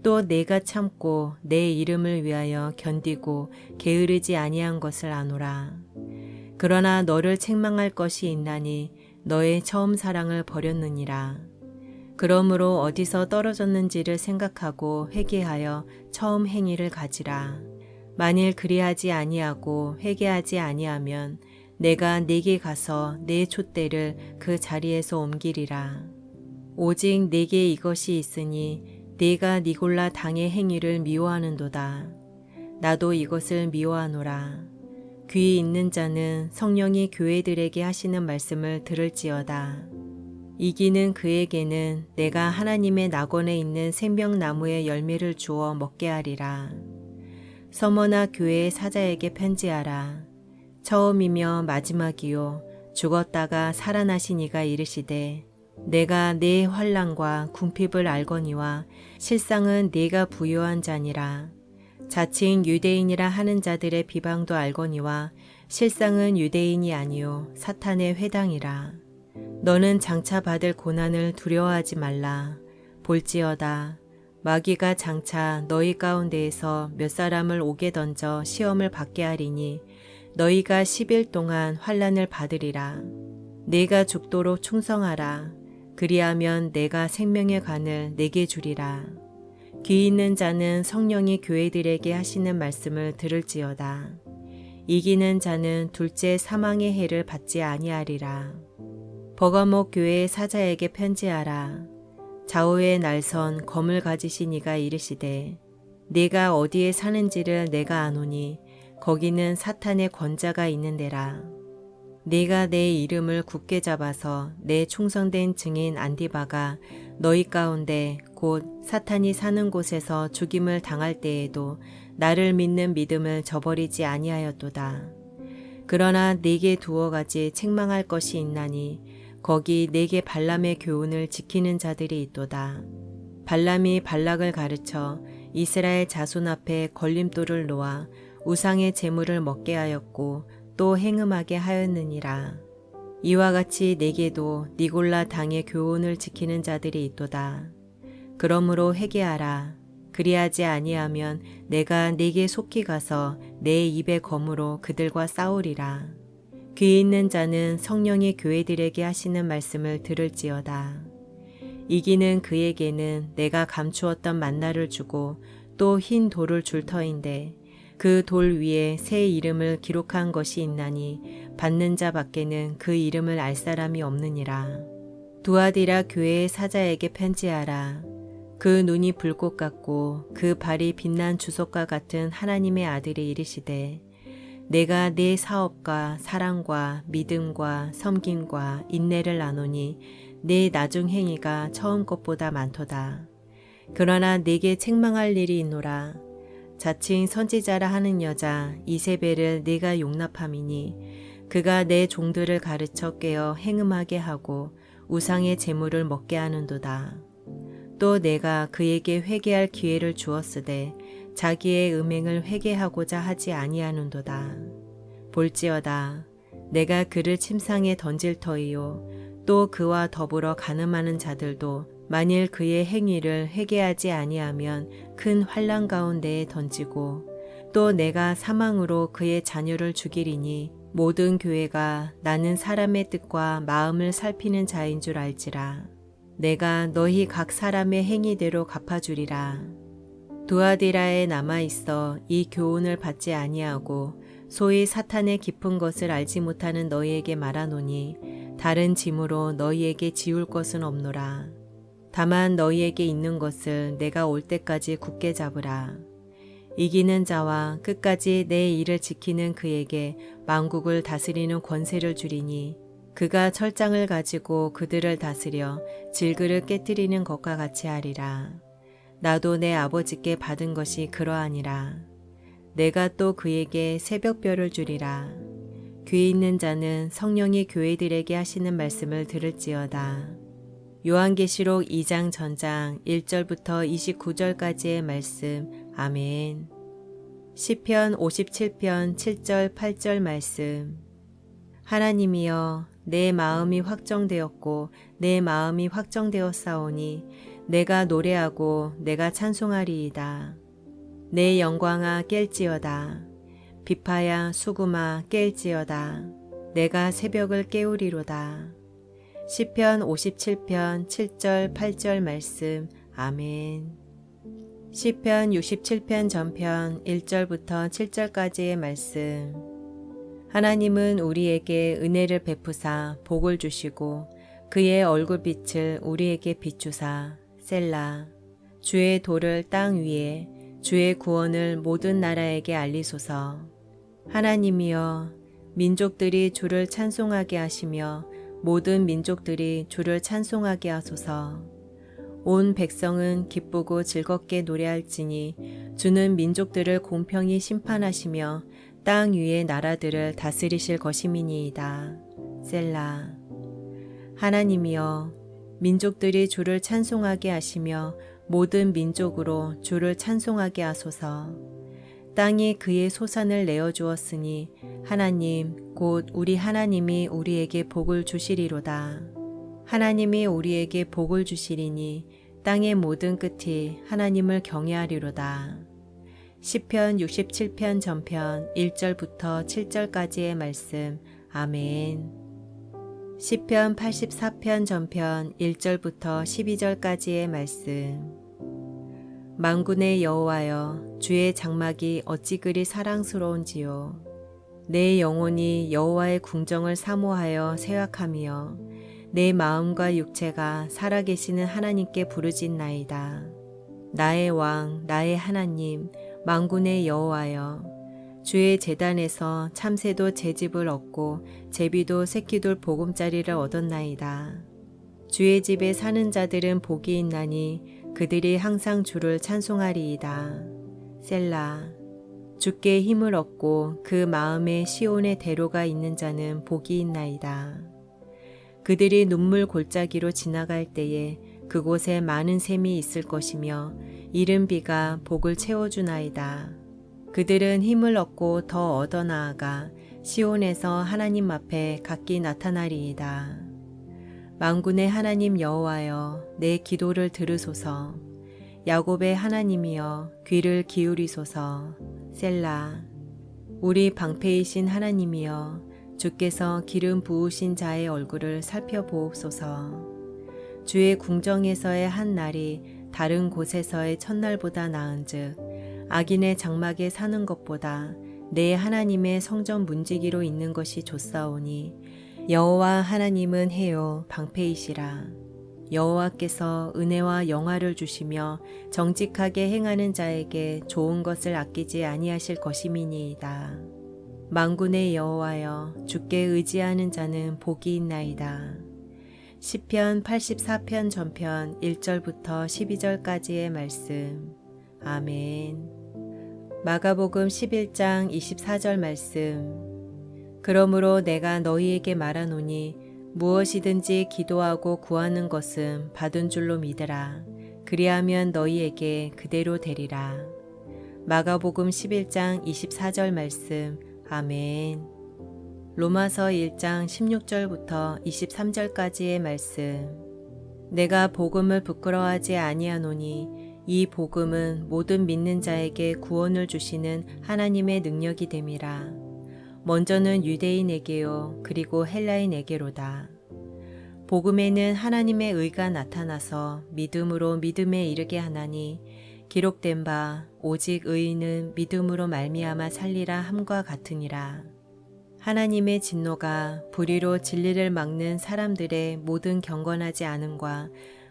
또 내가 참고 내 이름을 위하여 견디고 게으르지 아니한 것을 아노라. 그러나 너를 책망할 것이 있나니 너의 처음 사랑을 버렸느니라. 그러므로 어디서 떨어졌는지를 생각하고 회개하여 처음 행위를 가지라. 만일 그리하지 아니하고 회개하지 아니하면 내가 네게 가서 내 촛대를 그 자리에서 옮기리라. 오직 네게 이것이 있으니 네가 니골라 당의 행위를 미워하는도다. 나도 이것을 미워하노라. 귀 있는 자는 성령이 교회들에게 하시는 말씀을 들을지어다. 이기는 그에게는 내가 하나님의 낙원에 있는 생명나무의 열매를 주어 먹게 하리라. 서머나 교회의 사자에게 편지하라. 처음이며 마지막이요 죽었다가 살아나신 이가 이르시되 내가 네 환난과 궁핍을 알거니와 실상은 네가 부요한 자니라. 자칭 유대인이라 하는 자들의 비방도 알거니와 실상은 유대인이 아니요 사탄의 회당이라. 너는 장차 받을 고난을 두려워하지 말라. 볼지어다 마귀가 장차 너희 가운데에서 몇 사람을 옥에 던져 시험을 받게 하리니 너희가 10일 동안 환난을 받으리라. 네가 죽도록 충성하라. 그리하면 내가 생명의 관을 내게 주리라. 귀 있는 자는 성령이 교회들에게 하시는 말씀을 들을지어다. 이기는 자는 둘째 사망의 해를 받지 아니하리라. 버가목 교회의 사자에게 편지하라. 좌우에 날선 검을 가지신 이가 이르시되 네가 어디에 사는지를 내가 아노니 거기는 사탄의 권자가 있는 데라. 네가 내 이름을 굳게 잡아서 내 충성된 증인 안디바가 너희 가운데 곧 사탄이 사는 곳에서 죽임을 당할 때에도 나를 믿는 믿음을 저버리지 아니하였도다. 그러나 네게 두어 가지 책망할 것이 있나니 거기 네게 발람의 교훈을 지키는 자들이 있도다. 발람이 발락을 가르쳐 이스라엘 자손 앞에 걸림돌을 놓아 우상의 제물을 먹게 하였고 또 행음하게 하였느니라. 이와 같이 네게도 니골라 당의 교훈을 지키는 자들이 있도다. 그러므로 회개하라. 그리하지 아니하면 내가 네게 속히 가서 내 입의 검으로 그들과 싸우리라. 귀 있는 자는 성령이 교회들에게 하시는 말씀을 들을지어다. 이기는 그에게는 내가 감추었던 만나를 주고 또 흰 돌을 줄 터인데 그 돌 위에 새 이름을 기록한 것이 있나니 받는 자 밖에는 그 이름을 알 사람이 없느니라. 두아디라 교회의 사자에게 편지하라. 그 눈이 불꽃 같고 그 발이 빛난 주석과 같은 하나님의 아들이 이르시되 내가 네 사업과 사랑과 믿음과 섬김과 인내를 나누니 네 나중 행위가 처음 것보다 많도다. 그러나 네게 책망할 일이 있노라. 자칭 선지자라 하는 여자 이세벨을 네가 용납함이니 그가 내 종들을 가르쳐 깨어 행음하게 하고 우상의 제물을 먹게 하는도다. 또 내가 그에게 회개할 기회를 주었으되 자기의 음행을 회개하고자 하지 아니하는도다. 볼지어다 내가 그를 침상에 던질 터이요 또 그와 더불어 간음하는 자들도 만일 그의 행위를 회개하지 아니하면 큰 환난 가운데에 던지고 또 내가 사망으로 그의 자녀를 죽이리니 모든 교회가 나는 사람의 뜻과 마음을 살피는 자인 줄 알지라. 내가 너희 각 사람의 행위대로 갚아주리라. 두아디라에 남아있어 이 교훈을 받지 아니하고 소위 사탄의 깊은 것을 알지 못하는 너희에게 말하노니 다른 짐으로 너희에게 지울 것은 없노라. 다만 너희에게 있는 것을 내가 올 때까지 굳게 잡으라. 이기는 자와 끝까지 내 일을 지키는 그에게 만국을 다스리는 권세를 주리니 그가 철장을 가지고 그들을 다스려 질그를 깨뜨리는 것과 같이 하리라. 나도 내 아버지께 받은 것이 그러하니라. 내가 또 그에게 새벽별을 주리라. 귀 있는 자는 성령이 교회들에게 하시는 말씀을 들을지어다. 요한계시록 2장 전장 1절부터 29절까지의 말씀. 아멘. 시편 57편 7절 8절 말씀. 하나님이여, 내 마음이 확정되었고 내 마음이 확정되었사오니 내가 노래하고 내가 찬송하리이다. 내 영광아 깰지어다. 비파야 수구마 깰지어다. 내가 새벽을 깨우리로다. 시편 57편 7절 8절 말씀. 아멘. 시편 67편 전편 1절부터 7절까지의 말씀. 하나님은 우리에게 은혜를 베푸사 복을 주시고 그의 얼굴빛을 우리에게 비추사. 셀라. 주의 도를 땅 위에, 주의 구원을 모든 나라에게 알리소서. 하나님이여, 민족들이 주를 찬송하게 하시며 모든 민족들이 주를 찬송하게 하소서. 온 백성은 기쁘고 즐겁게 노래할지니 주는 민족들을 공평히 심판하시며 땅 위의 나라들을 다스리실 것임이니이다. 셀라. 하나님이여, 민족들이 주를 찬송하게 하시며 모든 민족으로 주를 찬송하게 하소서. 땅이 그의 소산을 내어주었으니 하나님 곧 우리 하나님이 우리에게 복을 주시리로다. 하나님이 우리에게 복을 주시리니 땅의 모든 끝이 하나님을 경외하리로다. 시편 67편 전편 1절부터 7절까지의 말씀. 아멘. 시편 84편 전편 1절부터 12절까지의 말씀. 만군의 여호와여, 주의 장막이 어찌 그리 사랑스러운지요. 내 영혼이 여호와의 궁정을 사모하여 생각하며 내 마음과 육체가 살아계시는 하나님께 부르짖나이다. 나의 왕, 나의 하나님, 만군의 여호와여, 주의 제단에서 참새도 제집을 얻고 제비도 새끼돌 보금자리를 얻었나이다. 주의 집에 사는 자들은 복이 있나니 그들이 항상 주를 찬송하리이다. 셀라. 주께 힘을 얻고 그 마음에 시온의 대로가 있는 자는 복이 있나이다. 그들이 눈물 골짜기로 지나갈 때에 그곳에 많은 샘이 있을 것이며 이른 비가 복을 채워주나이다. 그들은 힘을 얻고 더 얻어 나아가 시온에서 하나님 앞에 각기 나타나리이다. 만군의 하나님 여호와여, 내 기도를 들으소서. 야곱의 하나님이여, 귀를 기울이소서. 셀라. 우리 방패이신 하나님이여, 주께서 기름 부으신 자의 얼굴을 살펴보옵소서. 주의 궁정에서의 한 날이 다른 곳에서의 첫날보다 나은즉 악인의 장막에 사는 것보다 내 하나님의 성전 문지기로 있는 것이 좋사오니 여호와 하나님은 해요 방패이시라. 여호와께서 은혜와 영화를 주시며 정직하게 행하는 자에게 좋은 것을 아끼지 아니하실 것임이니이다. 만군의 여호와여, 주께 의지하는 자는 복이 있나이다. 시편 84편 전편 1절부터 12절까지의 말씀. 아멘. 마가복음 11장 24절 말씀. 그러므로 내가 너희에게 말하노니 무엇이든지 기도하고 구하는 것은 받은 줄로 믿으라. 그리하면 너희에게 그대로 되리라. 마가복음 11장 24절 말씀. 아멘. 로마서 1장 16절부터 23절까지의 말씀. 내가 복음을 부끄러워하지 아니하노니 이 복음은 모든 믿는 자에게 구원을 주시는 하나님의 능력이 됨이라. 먼저는 유대인에게요, 그리고 헬라인에게로다. 복음에는 하나님의 의가 나타나서 믿음으로 믿음에 이르게 하나니 기록된 바 오직 의인은 믿음으로 말미암아 살리라 함과 같으니라. 하나님의 진노가 불의로 진리를 막는 사람들의 모든 경건하지 않음과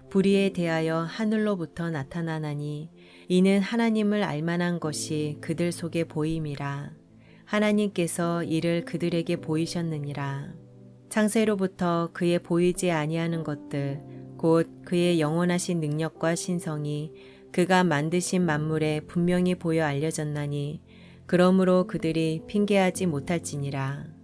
불의에 대하여 하늘로부터 나타나나니 이는 하나님을 알만한 것이 그들 속에 보임이라. 하나님께서 이를 그들에게 보이셨느니라. 창세로부터 그의 보이지 아니하는 것들 곧 그의 영원하신 능력과 신성이 그가 만드신 만물에 분명히 보여 알려졌나니 그러므로 그들이 핑계하지 못할지니라.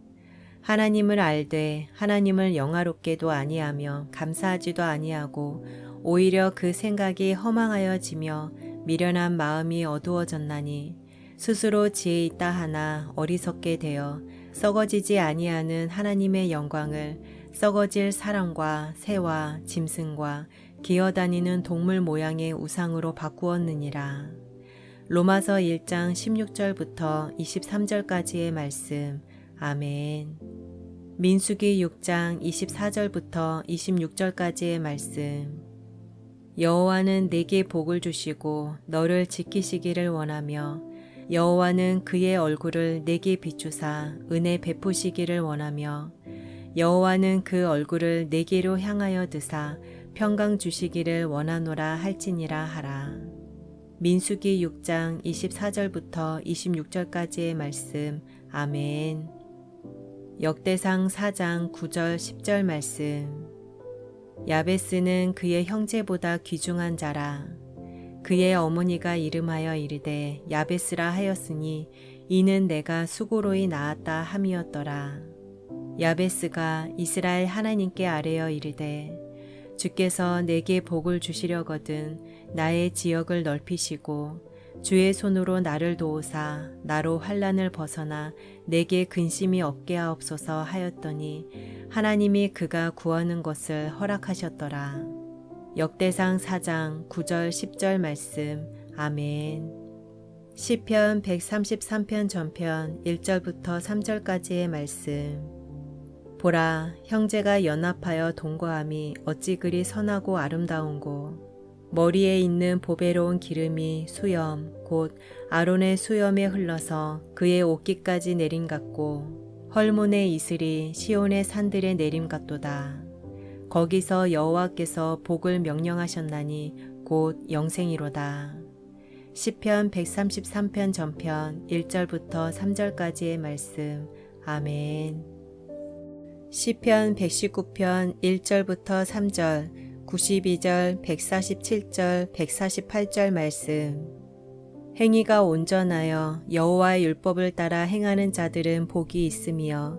하나님을 알되 하나님을 영화롭게도 아니하며 감사하지도 아니하고 오히려 그 생각이 허망하여지며 미련한 마음이 어두워졌나니 스스로 지혜 있다 하나 어리석게 되어 썩어지지 아니하는 하나님의 영광을 썩어질 사람과 새와 짐승과 기어다니는 동물 모양의 우상으로 바꾸었느니라. 로마서 1장 16절부터 23절까지의 말씀. 아멘. 민수기 6장 24절부터 26절까지의 말씀. 여호와는 내게 복을 주시고 너를 지키시기를 원하며 여호와는 그의 얼굴을 내게 비추사 은혜 베푸시기를 원하며 여호와는 그 얼굴을 내게로 향하여 드사 평강 주시기를 원하노라 할지니라 하라. 민수기 6장 24절부터 26절까지의 말씀. 아멘. 역대상 4장 9절 10절 말씀. 야베스는 그의 형제보다 귀중한 자라. 그의 어머니가 이름하여 이르되 야베스라 하였으니 이는 내가 수고로이 낳았다 함이었더라. 야베스가 이스라엘 하나님께 아뢰어 이르되 주께서 내게 복을 주시려거든 나의 지역을 넓히시고 주의 손으로 나를 도우사 나로 환난을 벗어나 내게 근심이 없게 하옵소서 하였더니 하나님이 그가 구하는 것을 허락하셨더라. 역대상 4장 9절 10절 말씀. 아멘. 시편 133편 전편 1절부터 3절까지의 말씀. 보라, 형제가 연합하여 동거함이 어찌 그리 선하고 아름다운고. 머리에 있는 보배로운 기름이 수염 곧 아론의 수염에 흘러서 그의 옷깃까지 내림 같고 헐몬의 이슬이 시온의 산들에 내림 같도다. 거기서 여호와께서 복을 명령하셨나니 곧 영생이로다. 시편 133편 전편 1절부터 3절까지의 말씀. 아멘. 시편 119편 1절부터 3절 92절, 147절, 148절 말씀. 행위가 온전하여 여호와의 율법을 따라 행하는 자들은 복이 있으며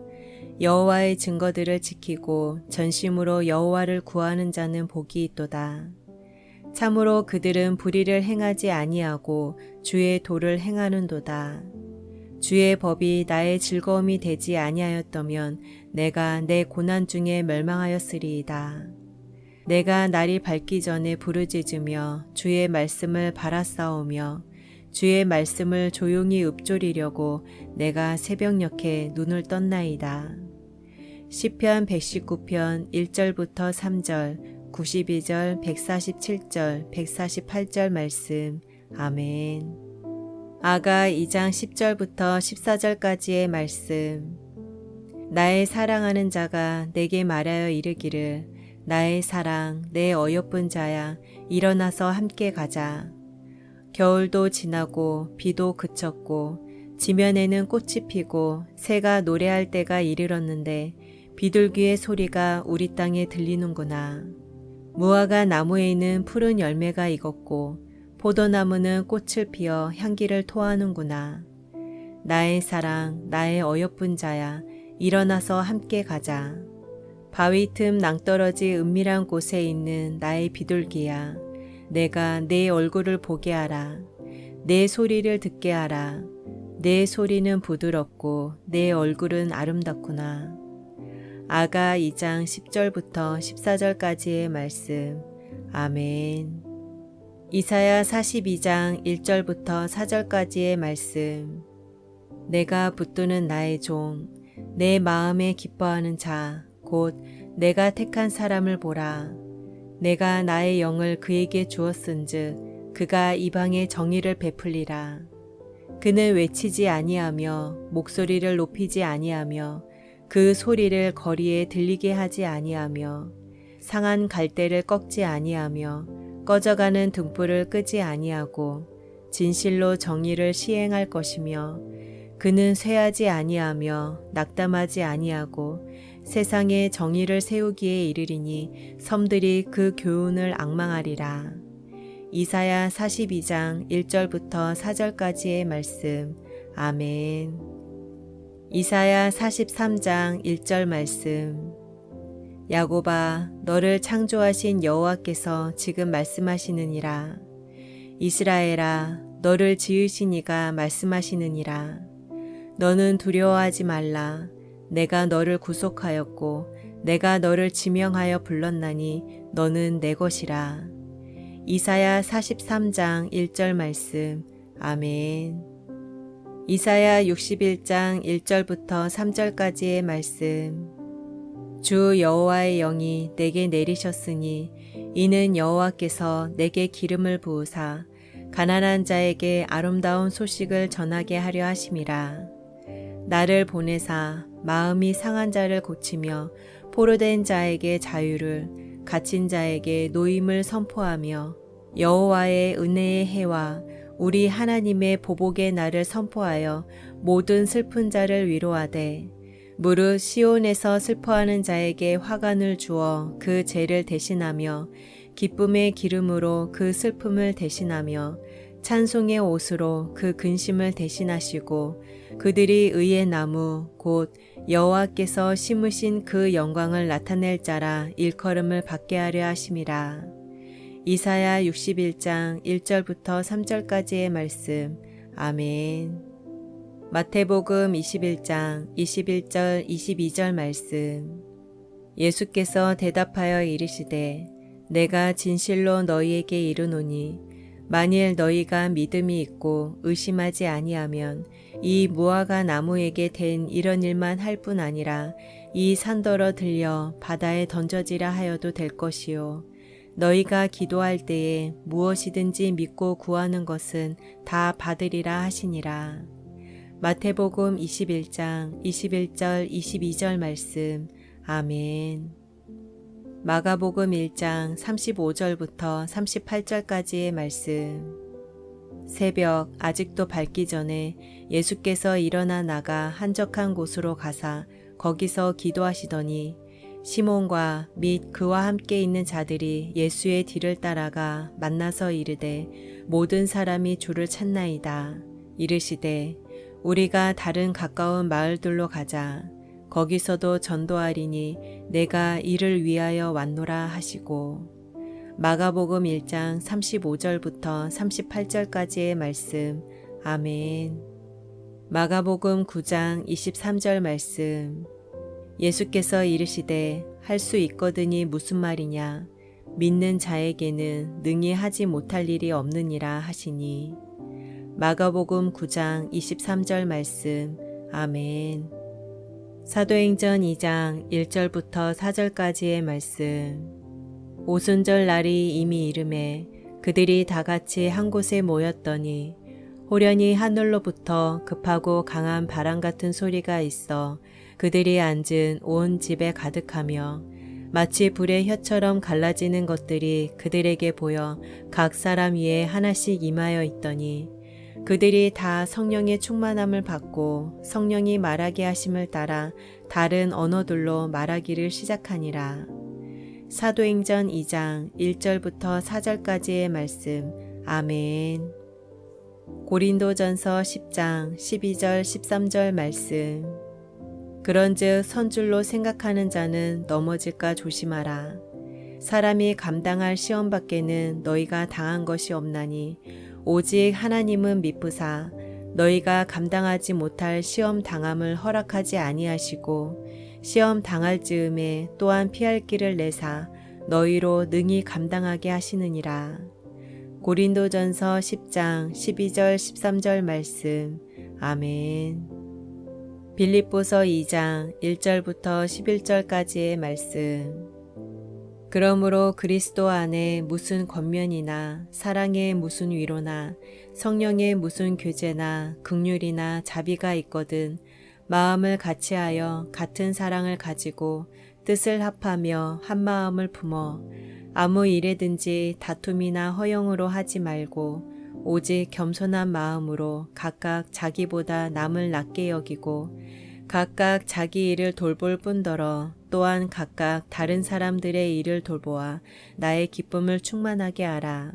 여호와의 증거들을 지키고 전심으로 여호와를 구하는 자는 복이 있도다. 참으로 그들은 불의를 행하지 아니하고 주의 도를 행하는도다. 주의 법이 나의 즐거움이 되지 아니하였다면 내가 내 고난 중에 멸망하였으리이다. 내가 날이 밝기 전에 부르짖으며 주의 말씀을 바라싸우며 주의 말씀을 조용히 읊조리려고 내가 새벽녘에 눈을 떴나이다. 시편 119편 1절부터 3절, 92절, 147절, 148절 말씀. 아멘. 아가 2장 10절부터 14절까지의 말씀. 나의 사랑하는 자가 내게 말하여 이르기를 나의 사랑, 내 어여쁜 자야, 일어나서 함께 가자. 겨울도 지나고 비도 그쳤고 지면에는 꽃이 피고 새가 노래할 때가 이르렀는데 비둘기의 소리가 우리 땅에 들리는구나. 무화과 나무에는 푸른 열매가 익었고 포도나무는 꽃을 피어 향기를 토하는구나. 나의 사랑, 나의 어여쁜 자야, 일어나서 함께 가자. 바위 틈 낭떠러지 은밀한 곳에 있는 나의 비둘기야. 내가 내 얼굴을 보게 하라. 내 소리를 듣게 하라. 내 소리는 부드럽고 내 얼굴은 아름답구나. 아가 2장 10절부터 14절까지의 말씀. 아멘. 이사야 42장 1절부터 4절까지의 말씀. 내가 붙드는 나의 종, 내 마음에 기뻐하는 자, 곧 내가 택한 사람을 보라. 내가 나의 영을 그에게 주었은즉 그가 이방에 정의를 베풀리라. 그는 외치지 아니하며 목소리를 높이지 아니하며 그 소리를 거리에 들리게 하지 아니하며 상한 갈대를 꺾지 아니하며 꺼져가는 등불을 끄지 아니하고 진실로 정의를 시행할 것이며 그는 쇠하지 아니하며 낙담하지 아니하고 세상에 정의를 세우기에 이르리니 섬들이 그 교훈을 앙망하리라. 이사야 42장 1절부터 4절까지의 말씀. 아멘. 이사야 43장 1절 말씀. 야곱아, 너를 창조하신 여호와께서 지금 말씀하시느니라. 이스라엘아, 너를 지으신 이가 말씀하시느니라. 너는 두려워하지 말라. 내가 너를 구속하였고 내가 너를 지명하여 불렀나니 너는 내 것이라. 이사야 43장 1절 말씀. 아멘. 이사야 61장 1절부터 3절까지의 말씀. 주 여호와의 영이 내게 내리셨으니 이는 여호와께서 내게 기름을 부으사 가난한 자에게 아름다운 소식을 전하게 하려 하심이라. 나를 보내사 마음이 상한 자를 고치며 포로된 자에게 자유를, 갇힌 자에게 노임을 선포하며 여호와의 은혜의 해와 우리 하나님의 보복의 날을 선포하여 모든 슬픈 자를 위로하되 무릇 시온에서 슬퍼하는 자에게 화관을 주어 그 죄를 대신하며 기쁨의 기름으로 그 슬픔을 대신하며 찬송의 옷으로 그 근심을 대신하시고 그들이 의의 나무 곧 여호와께서 심으신 그 영광을 나타낼 자라 일컬음을 받게 하려 하심이라. 이사야 61장 1절부터 3절까지의 말씀. 아멘. 마태복음 21장 21절 22절 말씀. 예수께서 대답하여 이르시되 내가 진실로 너희에게 이르노니 만일 너희가 믿음이 있고 의심하지 아니하면 이 무화과 나무에게 된 이런 일만 할 뿐 아니라 이 산더러 들려 바다에 던져지라 하여도 될 것이요 너희가 기도할 때에 무엇이든지 믿고 구하는 것은 다 받으리라 하시니라. 마태복음 21장 21절 22절 말씀. 아멘. 마가복음 1장 35절부터 38절까지의 말씀. 새벽 아직도 밝기 전에 예수께서 일어나 나가 한적한 곳으로 가사 거기서 기도하시더니 시몬과 및 그와 함께 있는 자들이 예수의 뒤를 따라가 만나서 이르되 모든 사람이 주를 찾나이다. 이르시되 우리가 다른 가까운 마을들로 가자. 거기서도 전도하리니 내가 이를 위하여 왔노라 하시고. 마가복음 1장 35절부터 38절까지의 말씀. 아멘. 마가복음 9장 23절 말씀. 예수께서 이르시되 할 수 있거든이 무슨 말이냐. 믿는 자에게는 능히 하지 못할 일이 없느니라 하시니. 마가복음 9장 23절 말씀. 아멘. 사도행전 2장 1절부터 4절까지의 말씀. 오순절 날이 이미 이르매 그들이 다 같이 한 곳에 모였더니 호련히 하늘로부터 급하고 강한 바람 같은 소리가 있어 그들이 앉은 온 집에 가득하며 마치 불의 혀처럼 갈라지는 것들이 그들에게 보여 각 사람 위에 하나씩 임하여 있더니 그들이 다 성령의 충만함을 받고 성령이 말하게 하심을 따라 다른 언어들로 말하기를 시작하니라. 사도행전 2장 1절부터 4절까지의 말씀. 아멘. 고린도전서 10장 12절 13절 말씀. 그런즉 선줄로 생각하는 자는 넘어질까 조심하라. 사람이 감당할 시험 밖에는 너희가 당한 것이 없나니 오직 하나님은 미쁘사 너희가 감당하지 못할 시험 당함을 허락하지 아니하시고 시험 당할 즈음에 또한 피할 길을 내사 너희로 능히 감당하게 하시느니라. 고린도전서 10장 12절 13절 말씀. 아멘. 빌립보서 2장 1절부터 11절까지의 말씀. 그러므로 그리스도 안에 무슨 권면이나 사랑의 무슨 위로나 성령의 무슨 교제나 긍휼이나 자비가 있거든 마음을 같이하여 같은 사랑을 가지고 뜻을 합하며 한 마음을 품어 아무 일에든지 다툼이나 허영으로 하지 말고 오직 겸손한 마음으로 각각 자기보다 남을 낮게 여기고 각각 자기 일을 돌볼 뿐더러 또한 각각 다른 사람들의 일을 돌보아 나의 기쁨을 충만하게 하라.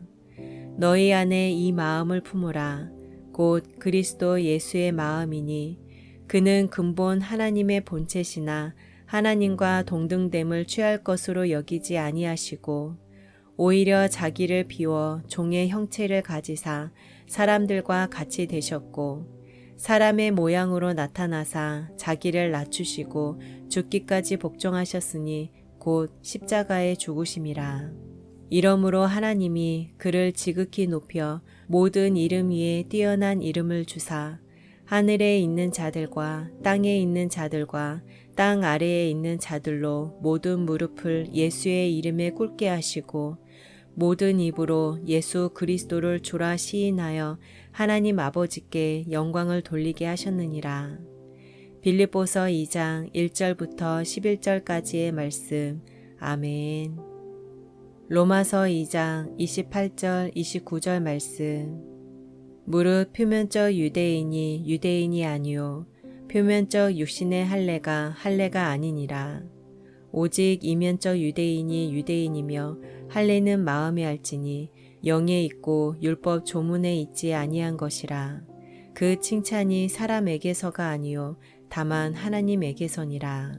너희 안에 이 마음을 품으라. 곧 그리스도 예수의 마음이니 그는 근본 하나님의 본체시나 하나님과 동등됨을 취할 것으로 여기지 아니하시고 오히려 자기를 비워 종의 형체를 가지사 사람들과 같이 되셨고 사람의 모양으로 나타나사 자기를 낮추시고 죽기까지 복종하셨으니 곧 십자가에 죽으심이라. 이러므로 하나님이 그를 지극히 높여 모든 이름 위에 뛰어난 이름을 주사 하늘에 있는 자들과 땅에 있는 자들과 땅 아래에 있는 자들로 모든 무릎을 예수의 이름에 꿇게 하시고 모든 입으로 예수 그리스도를 주라 시인하여 하나님 아버지께 영광을 돌리게 하셨느니라. 빌립보서 2장 1절부터 11절까지의 말씀. 아멘. 로마서 2장 28절 29절 말씀. 무릇 표면적 유대인이 유대인이 아니요 표면적 육신의 할례가 아니니라. 오직 이면적 유대인이 유대인이며 할례는 마음에 할지니 영에 있고 율법 조문에 있지 아니한 것이라. 그 칭찬이 사람에게서가 아니요 다만 하나님에게서니라.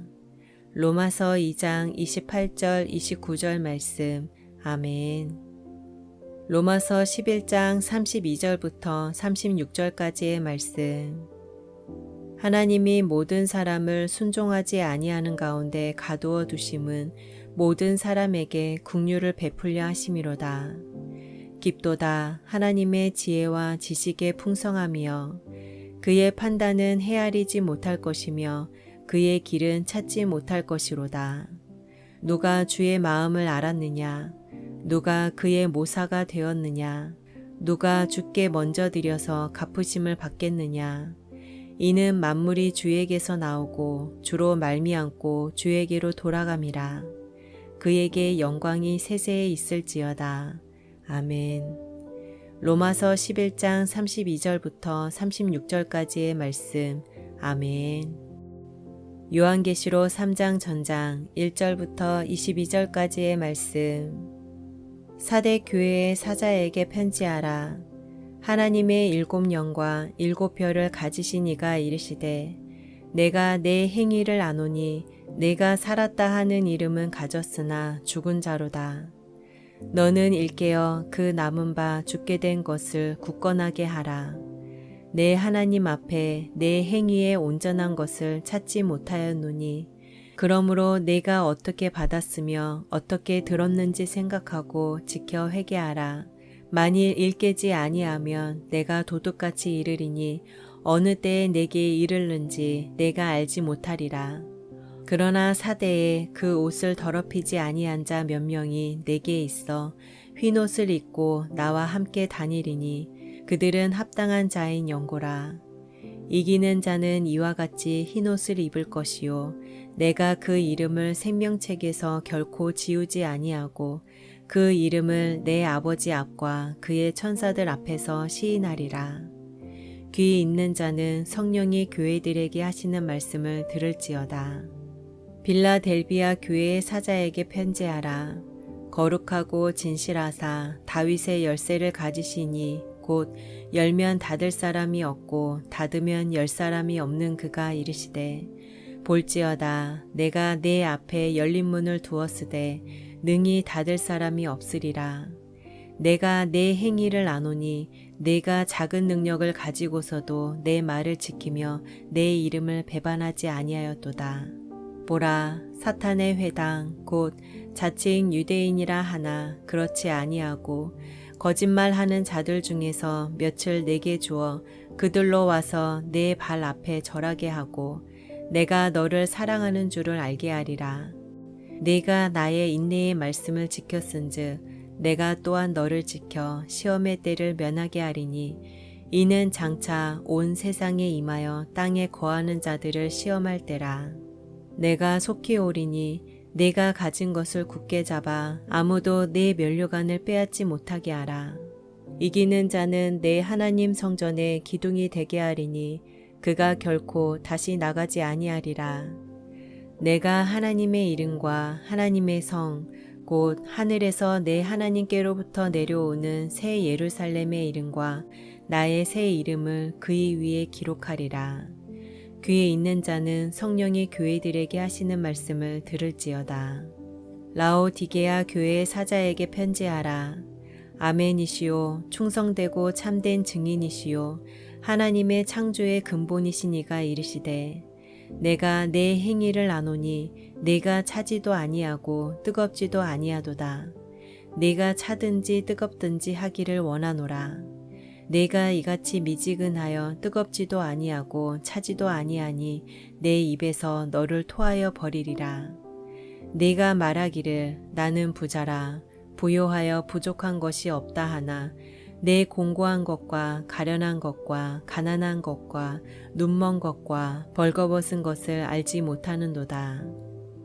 로마서 2장 28절 29절 말씀. 아멘. 로마서 11장 32절부터 36절까지의 말씀. 하나님이 모든 사람을 순종하지 아니하는 가운데 가두어 두심은 모든 사람에게 긍휼을 베풀려 하심이로다. 깊도다 하나님의 지혜와 지식의 풍성함이여 그의 판단은 헤아리지 못할 것이며 그의 길은 찾지 못할 것이로다. 누가 주의 마음을 알았느냐? 누가 그의 모사가 되었느냐? 누가 주께 먼저 드려서 갚으심을 받겠느냐? 이는 만물이 주에게서 나오고 주로 말미암고 주에게로 돌아감이라. 그에게 영광이 세세에 있을지어다. 아멘. 로마서 11장 32절부터 36절까지의 말씀. 아멘. 요한계시록 3장 전장 1절부터 22절까지의 말씀. 사대 교회의 사자에게 편지하라. 하나님의 7영과 7별을 가지신 이가 이르시되 내가 내 행위를 아노니 내가 살았다 하는 이름은 가졌으나 죽은 자로다. 너는 일깨어 그 남은 바 죽게 된 것을 굳건하게 하라. 내 하나님 앞에 내 행위의 온전한 것을 찾지 못하였노니 그러므로 내가 어떻게 받았으며 어떻게 들었는지 생각하고 지켜 회개하라. 만일 일깨지 아니하면 내가 도둑같이 이르리니 어느 때에 내게 이르는지 내가 알지 못하리라. 그러나 사대에 그 옷을 더럽히지 아니한 자 몇 명이 내게 있어 흰옷을 입고 나와 함께 다니리니 그들은 합당한 자인 연고라. 이기는 자는 이와 같이 흰옷을 입을 것이요 내가 그 이름을 생명책에서 결코 지우지 아니하고 그 이름을 내 아버지 앞과 그의 천사들 앞에서 시인하리라. 귀 있는 자는 성령이 교회들에게 하시는 말씀을 들을지어다. 빌라델비아 교회의 사자에게 편지하라. 거룩하고 진실하사 다윗의 열쇠를 가지시니 곧 열면 닫을 사람이 없고 닫으면 열 사람이 없는 그가 이르시되 볼지어다 내가 내 앞에 열린 문을 두었으되 능히 닫을 사람이 없으리라. 내가 내 행위를 아노니 내가 작은 능력을 가지고서도 내 말을 지키며 내 이름을 배반하지 아니하였도다. 보라 사탄의 회당 곧 자칭 유대인이라 하나 그렇지 아니하고 거짓말하는 자들 중에서 몇을 내게 주어 그들로 와서 내 발 앞에 절하게 하고 내가 너를 사랑하는 줄을 알게 하리라. 내가 나의 인내의 말씀을 지켰은즉 내가 또한 너를 지켜 시험의 때를 면하게 하리니 이는 장차 온 세상에 임하여 땅에 거하는 자들을 시험할 때라. 내가 속히 오리니 내가 가진 것을 굳게 잡아 아무도 내 면류관을 빼앗지 못하게 하라. 이기는 자는 내 하나님 성전에 기둥이 되게 하리니 그가 결코 다시 나가지 아니하리라. 내가 하나님의 이름과 하나님의 성 곧 하늘에서 내 하나님께로부터 내려오는 새 예루살렘의 이름과 나의 새 이름을 그의 위에 기록하리라. 귀에 있는 자는 성령이 교회들에게 하시는 말씀을 들을지어다. 라오디게아 교회의 사자에게 편지하라. 아멘이시오. 충성되고 참된 증인이시오. 하나님의 창조의 근본이신 이가 이르시되 내가 내 행위를 아노니 내가 차지도 아니하고 뜨겁지도 아니하도다. 내가 차든지 뜨겁든지 하기를 원하노라. 내가 이같이 미지근하여 뜨겁지도 아니하고 차지도 아니하니 내 입에서 너를 토하여 버리리라. 내가 말하기를 나는 부자라 부요하여 부족한 것이 없다 하나 내 공고한 것과 가련한 것과 가난한 것과 눈먼 것과 벌거벗은 것을 알지 못하는도다.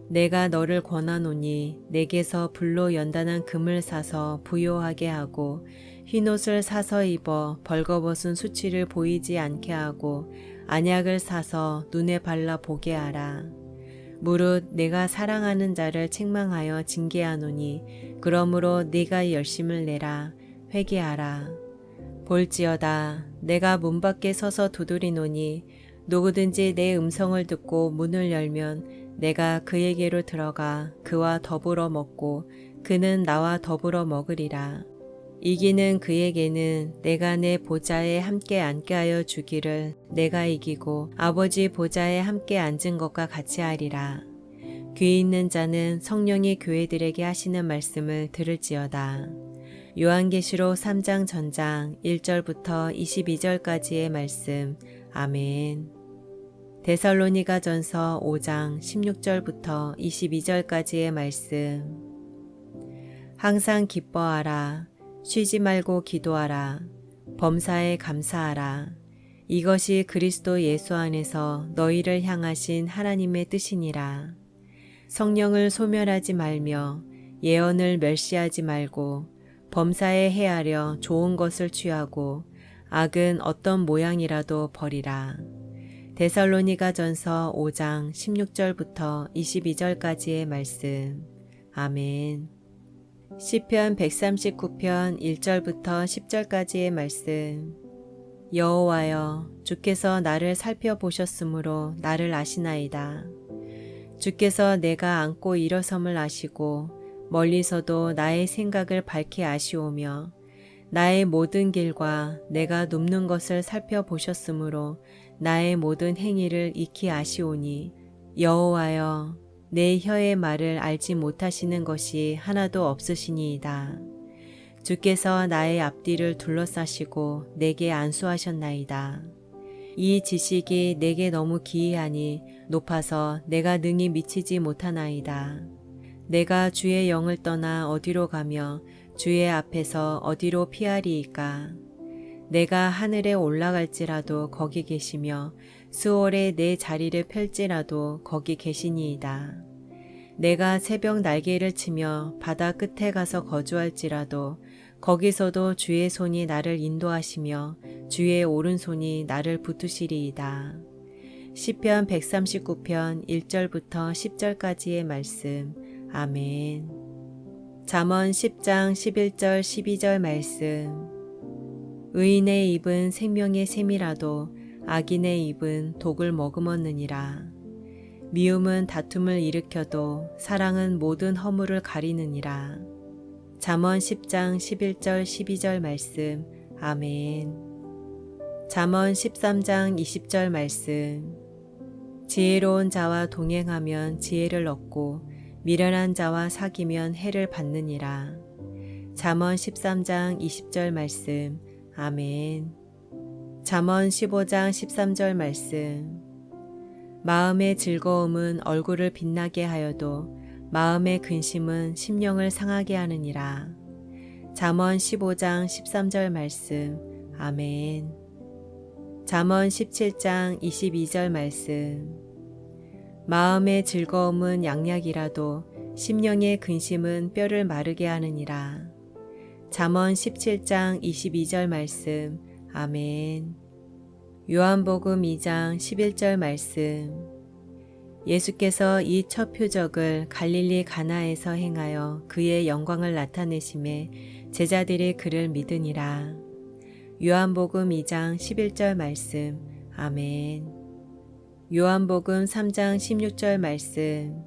내가 너를 권하노니 내게서 불로 연단한 금을 사서 부요하게 하고 흰옷을 사서 입어 벌거벗은 수치를 보이지 않게 하고 안약을 사서 눈에 발라 보게 하라. 무릇 내가 사랑하는 자를 책망하여 징계하노니 그러므로 네가 열심을 내라. 회개하라. 볼지어다 내가 문 밖에 서서 두드리노니 누구든지 내 음성을 듣고 문을 열면 내가 그에게로 들어가 그와 더불어 먹고 그는 나와 더불어 먹으리라. 이기는 그에게는 내가 내 보좌에 함께 앉게 하여 주기를 내가 이기고 아버지 보좌에 함께 앉은 것과 같이 하리라. 귀 있는 자는 성령이 교회들에게 하시는 말씀을 들을지어다. 요한계시록 3장 전장 1절부터 22절까지의 말씀. 아멘. 데살로니가 전서 5장 16절부터 22절까지의 말씀. 항상 기뻐하라. 쉬지 말고 기도하라. 범사에 감사하라. 이것이 그리스도 예수 안에서 너희를 향하신 하나님의 뜻이니라. 성령을 소멸하지 말며 예언을 멸시하지 말고 범사에 해하려 좋은 것을 취하고 악은 어떤 모양이라도 버리라. 데살로니가 전서 5장 16절부터 22절까지의 말씀. 아멘. 시편 139편 1절부터 10절까지의 말씀. 여호와여 주께서 나를 살펴보셨으므로 나를 아시나이다. 주께서 내가 앉고 일어섬을 아시고 멀리서도 나의 생각을 밝히 아시오며 나의 모든 길과 내가 눕는 것을 살펴보셨으므로 나의 모든 행위를 익히 아시오니 여호와여 내 혀의 말을 알지 못하시는 것이 하나도 없으시니이다. 주께서 나의 앞뒤를 둘러싸시고 내게 안수하셨나이다. 이 지식이 내게 너무 기이하니 높아서 내가 능히 미치지 못하나이다. 내가 주의 영을 떠나 어디로 가며 주의 앞에서 어디로 피하리이까. 내가 하늘에 올라갈지라도 거기 계시며 수월에 내 자리를 펼지라도 거기 계시니이다. 내가 새벽 날개를 치며 바다 끝에 가서 거주할지라도 거기서도 주의 손이 나를 인도하시며 주의 오른손이 나를 붙으시리이다. 시편 139편 1절부터 10절까지의 말씀. 아멘. 잠언 10장 11절 12절 말씀. 의인의 입은 생명의 샘이라도 악인의 입은 독을 머금었느니라. 미움은 다툼을 일으켜도 사랑은 모든 허물을 가리느니라. 잠언 10장 11절 12절 말씀. 아멘. 잠언 13장 20절 말씀. 지혜로운 자와 동행하면 지혜를 얻고 미련한 자와 사귀면 해를 받느니라. 잠언 13장 20절 말씀. 아멘. 잠언 15장 13절 말씀. 마음의 즐거움은 얼굴을 빛나게 하여도 마음의 근심은 심령을 상하게 하느니라. 잠언 15장 13절 말씀. 아멘. 잠언 17장 22절 말씀. 마음의 즐거움은 양약이라도 심령의 근심은 뼈를 마르게 하느니라. 잠언 17장 22절 말씀. 아멘. 요한복음 2장 11절 말씀. 예수께서 이 첫 표적을 갈릴리 가나에서 행하여 그의 영광을 나타내심에 제자들이 그를 믿으니라. 요한복음 2장 11절 말씀. 아멘. 요한복음 3장 16절 말씀.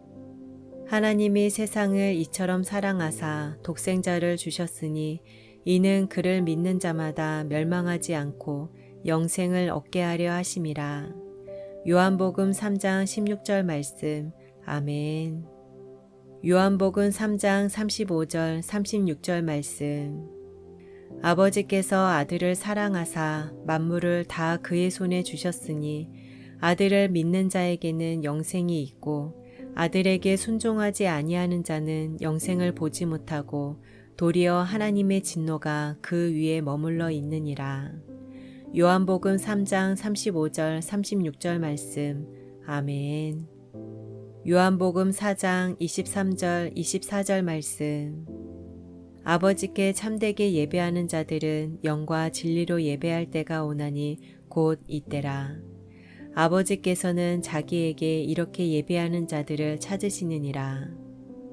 하나님이 세상을 이처럼 사랑하사 독생자를 주셨으니 이는 그를 믿는 자마다 멸망하지 않고 영생을 얻게 하려 하심이라. 요한복음 3장 16절 말씀. 아멘. 요한복음 3장 35절 36절 말씀. 아버지께서 아들을 사랑하사 만물을 다 그의 손에 주셨으니 아들을 믿는 자에게는 영생이 있고 아들에게 순종하지 아니하는 자는 영생을 보지 못하고 도리어 하나님의 진노가 그 위에 머물러 있느니라. 요한복음 3장 35절 36절 말씀. 아멘. 요한복음 4장 23절 24절 말씀. 아버지께 참되게 예배하는 자들은 영과 진리로 예배할 때가 오나니 곧 이때라. 아버지께서는 자기에게 이렇게 예배하는 자들을 찾으시느니라.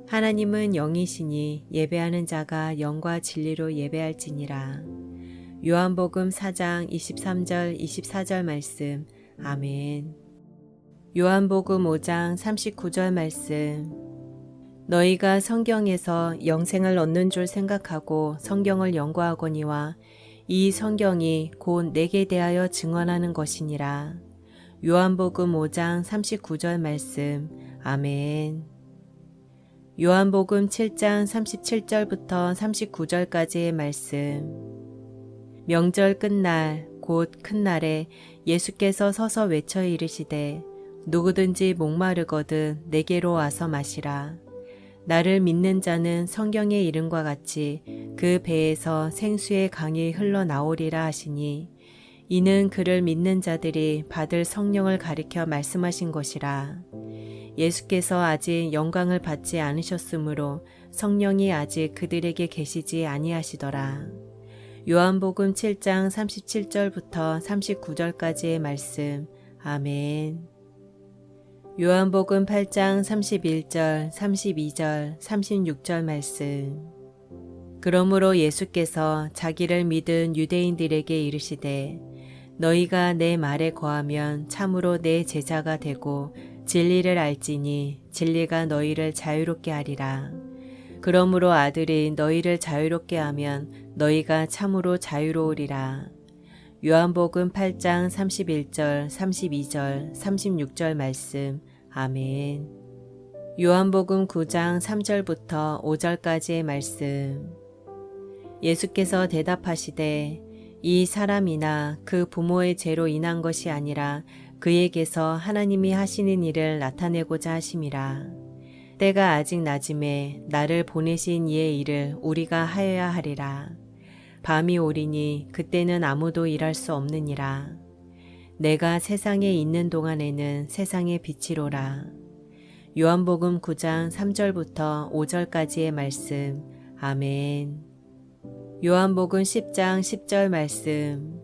하나님은 영이시니 예배하는 자가 영과 진리로 예배할지니라. 요한복음 4장 23절 24절 말씀. 아멘. 요한복음 5장 39절 말씀. 너희가 성경에서 영생을 얻는 줄 생각하고 성경을 연구하거니와 이 성경이 곧 내게 대하여 증언하는 것이니라. 요한복음 5장 39절 말씀. 아멘. 요한복음 7장 37절부터 39절까지의 말씀. 명절 끝날 곧 큰 날에 예수께서 서서 외쳐 이르시되 누구든지 목마르거든 내게로 와서 마시라. 나를 믿는 자는 성경의 이름과 같이 그 배에서 생수의 강이 흘러나오리라 하시니 이는 그를 믿는 자들이 받을 성령을 가리켜 말씀하신 것이라. 예수께서 아직 영광을 받지 않으셨으므로 성령이 아직 그들에게 계시지 아니하시더라. 요한복음 7장 37절부터 39절까지의 말씀. 아멘. 요한복음 8장 31절, 32절, 36절 말씀. 그러므로 예수께서 자기를 믿은 유대인들에게 이르시되 너희가 내 말에 거하면 참으로 내 제자가 되고 진리를 알지니 진리가 너희를 자유롭게 하리라. 그러므로 아들이 너희를 자유롭게 하면 너희가 참으로 자유로우리라. 요한복음 8장 31절, 32절, 36절 말씀. 아멘. 요한복음 9장 3절부터 5절까지의 말씀. 예수께서 대답하시되 이 사람이나 그 부모의 죄로 인한 것이 아니라 그에게서 하나님이 하시는 일을 나타내고자 하심이라. 때가 아직 낮음에 나를 보내신 이의 일을 우리가 하여야 하리라. 밤이 오리니 그때는 아무도 일할 수 없느니라. 내가 세상에 있는 동안에는 세상의 빛이로라. 요한복음 9장 3절부터 5절까지의 말씀. 아멘. 요한복음 10장 10절 말씀.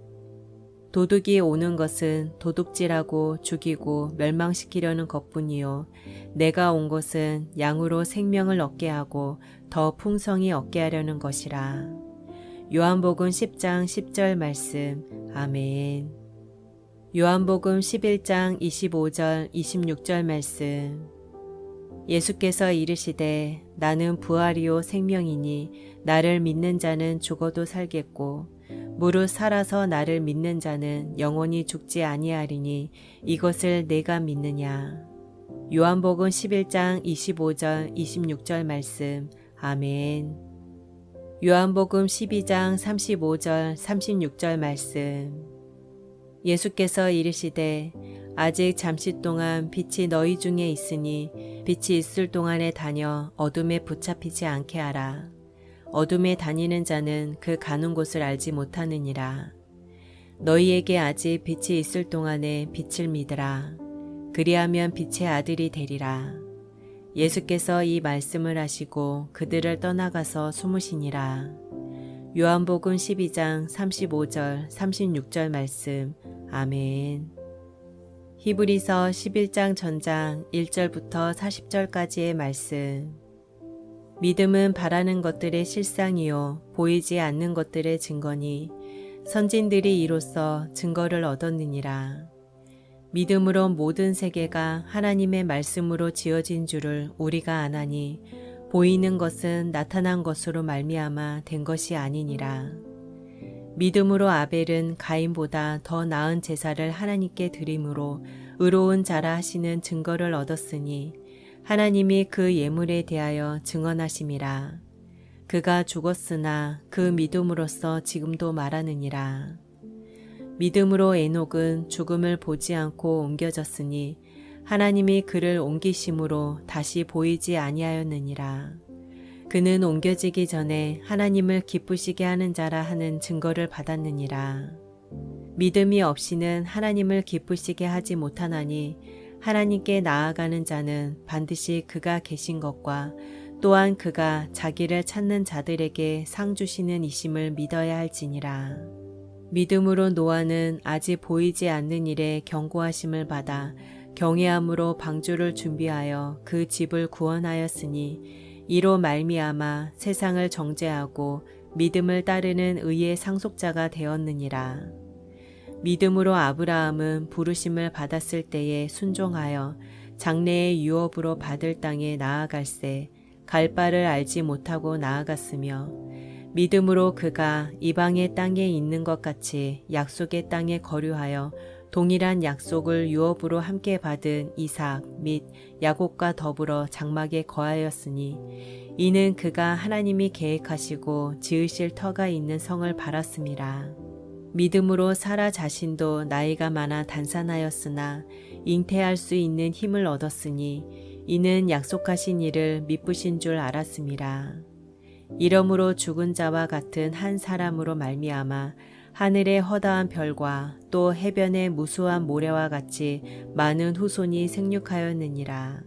도둑이 오는 것은 도둑질하고 죽이고 멸망시키려는 것뿐이요 내가 온 것은 양으로 생명을 얻게 하고 더 풍성히 얻게 하려는 것이라. 요한복음 10장 10절 말씀. 아멘. 요한복음 11장 25절 26절 말씀. 예수께서 이르시되 나는 부활이요 생명이니 나를 믿는 자는 죽어도 살겠고 무릇 살아서 나를 믿는 자는 영원히 죽지 아니하리니 이것을 내가 믿느냐. 요한복음 11장 25절 26절 말씀. 아멘. 요한복음 12장 35절 36절 말씀. 예수께서 이르시되 아직 잠시 동안 빛이 너희 중에 있으니 빛이 있을 동안에 다녀 어둠에 붙잡히지 않게 하라. 어둠에 다니는 자는 그 가는 곳을 알지 못하느니라. 너희에게 아직 빛이 있을 동안에 빛을 믿으라. 그리하면 빛의 아들이 되리라. 예수께서 이 말씀을 하시고 그들을 떠나가서 숨으시니라. 요한복음 12장 35절 36절 말씀. 아멘. 히브리서 11장 전장 1절부터 40절까지의 말씀. 믿음은 바라는 것들의 실상이요 보이지 않는 것들의 증거니 선진들이 이로써 증거를 얻었느니라. 믿음으로 모든 세계가 하나님의 말씀으로 지어진 줄을 우리가 아나니 보이는 것은 나타난 것으로 말미암아 된 것이 아니니라. 믿음으로 아벨은 가인보다 더 나은 제사를 하나님께 드림으로 의로운 자라 하시는 증거를 얻었으니 하나님이 그 예물에 대하여 증언하심이라. 그가 죽었으나 그 믿음으로써 지금도 말하느니라. 믿음으로 에녹은 죽음을 보지 않고 옮겨졌으니 하나님이 그를 옮기심으로 다시 보이지 아니하였느니라. 그는 옮겨지기 전에 하나님을 기쁘시게 하는 자라 하는 증거를 받았느니라. 믿음이 없이는 하나님을 기쁘시게 하지 못하나니 하나님께 나아가는 자는 반드시 그가 계신 것과 또한 그가 자기를 찾는 자들에게 상 주시는 이심을 믿어야 할지니라. 믿음으로 노아는 아직 보이지 않는 일에 경고하심을 받아 경외함으로 방주를 준비하여 그 집을 구원하였으니 이로 말미암아 세상을 정죄하고 믿음을 따르는 의의 상속자가 되었느니라. 믿음으로 아브라함은 부르심을 받았을 때에 순종하여 장래의 유업으로 받을 땅에 나아갈새 갈 바를 알지 못하고 나아갔으며 믿음으로 그가 이방의 땅에 있는 것 같이 약속의 땅에 거류하여 동일한 약속을 유업으로 함께 받은 이삭 및 야곱과 더불어 장막에 거하였으니 이는 그가 하나님이 계획하시고 지으실 터가 있는 성을 바랐음이라. 믿음으로 사라 자신도 나이가 많아 단산하였으나 잉태할 수 있는 힘을 얻었으니 이는 약속하신 이를 미쁘신 줄 알았음이라. 이러므로 죽은 자와 같은 한 사람으로 말미암아 하늘의 허다한 별과 또 해변의 무수한 모래와 같이 많은 후손이 생육하였느니라.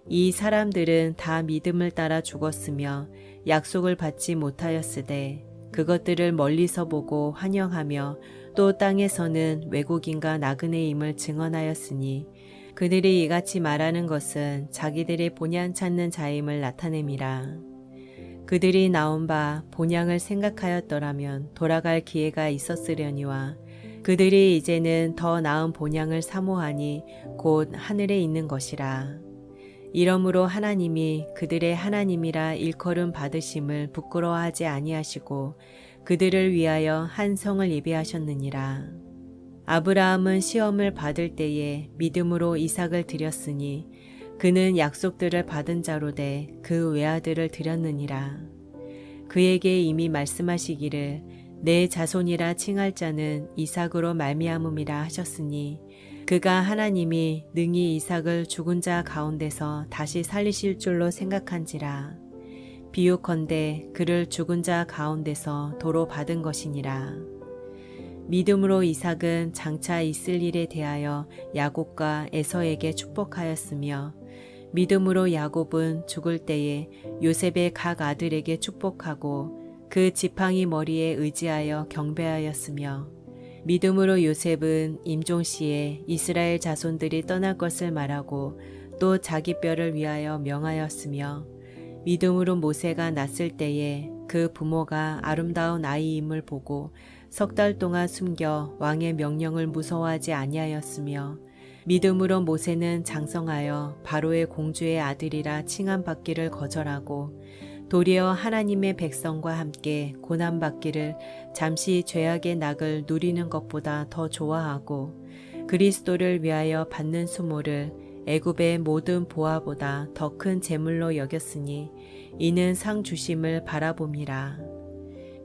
이 사람들은 다 믿음을 따라 죽었으며 약속을 받지 못하였으되 그것들을 멀리서 보고 환영하며 또 땅에서는 외국인과 나그네임을 증언하였으니 그들이 이같이 말하는 것은 자기들의 본향 찾는 자임을 나타냄이라. 그들이 나온 바 본향을 생각하였더라면 돌아갈 기회가 있었으려니와 그들이 이제는 더 나은 본향을 사모하니 곧 하늘에 있는 것이라. 이러므로 하나님이 그들의 하나님이라 일컬음 받으심을 부끄러워하지 아니하시고 그들을 위하여 한 성을 예비하셨느니라. 아브라함은 시험을 받을 때에 믿음으로 이삭을 드렸으니 그는 약속들을 받은 자로 돼 그 외아들을 드렸느니라. 그에게 이미 말씀하시기를 내 자손이라 칭할 자는 이삭으로 말미암음이라 하셨으니 그가 하나님이 능히 이삭을 죽은 자 가운데서 다시 살리실 줄로 생각한지라. 비유컨대 그를 죽은 자 가운데서 도로 받은 것이니라. 믿음으로 이삭은 장차 있을 일에 대하여 야곱과 에서에게 축복하였으며 믿음으로 야곱은 죽을 때에 요셉의 각 아들에게 축복하고 그 지팡이 머리에 의지하여 경배하였으며 믿음으로 요셉은 임종시에 이스라엘 자손들이 떠날 것을 말하고 또 자기 뼈를 위하여 명하였으며 믿음으로 모세가 났을 때에 그 부모가 아름다운 아이임을 보고 석 달 동안 숨겨 왕의 명령을 무서워하지 아니하였으며 믿음으로 모세는 장성하여 바로의 공주의 아들이라 칭함받기를 거절하고 도리어 하나님의 백성과 함께 고난받기를 잠시 죄악의 낙을 누리는 것보다 더 좋아하고 그리스도를 위하여 받는 수모를 애굽의 모든 보화보다 더 큰 재물로 여겼으니 이는 상 주심을 바라봄이라.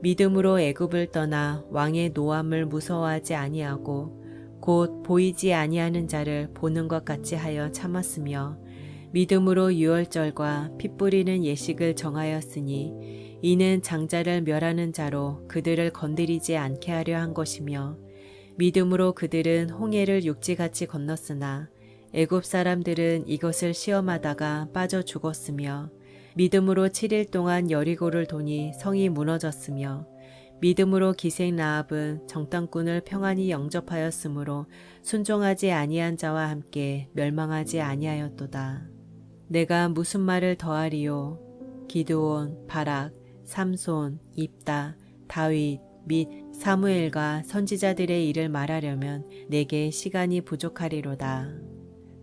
믿음으로 애굽을 떠나 왕의 노함을 무서워하지 아니하고 곧 보이지 아니하는 자를 보는 것 같이 하여 참았으며 믿음으로 유월절과 피 뿌리는 예식을 정하였으니 이는 장자를 멸하는 자로 그들을 건드리지 않게 하려 한 것이며 믿음으로 그들은 홍해를 육지같이 건넜으나 애굽 사람들은 이것을 시험하다가 빠져 죽었으며 믿음으로 7일 동안 여리고를 도니 성이 무너졌으며 믿음으로 기생 라합은 정탐꾼을 평안히 영접하였으므로 순종하지 아니한 자와 함께 멸망하지 아니하였도다. 내가 무슨 말을 더하리요? 기드온, 바락, 삼손, 입다, 다윗 및 사무엘과 선지자들의 일을 말하려면 내게 시간이 부족하리로다.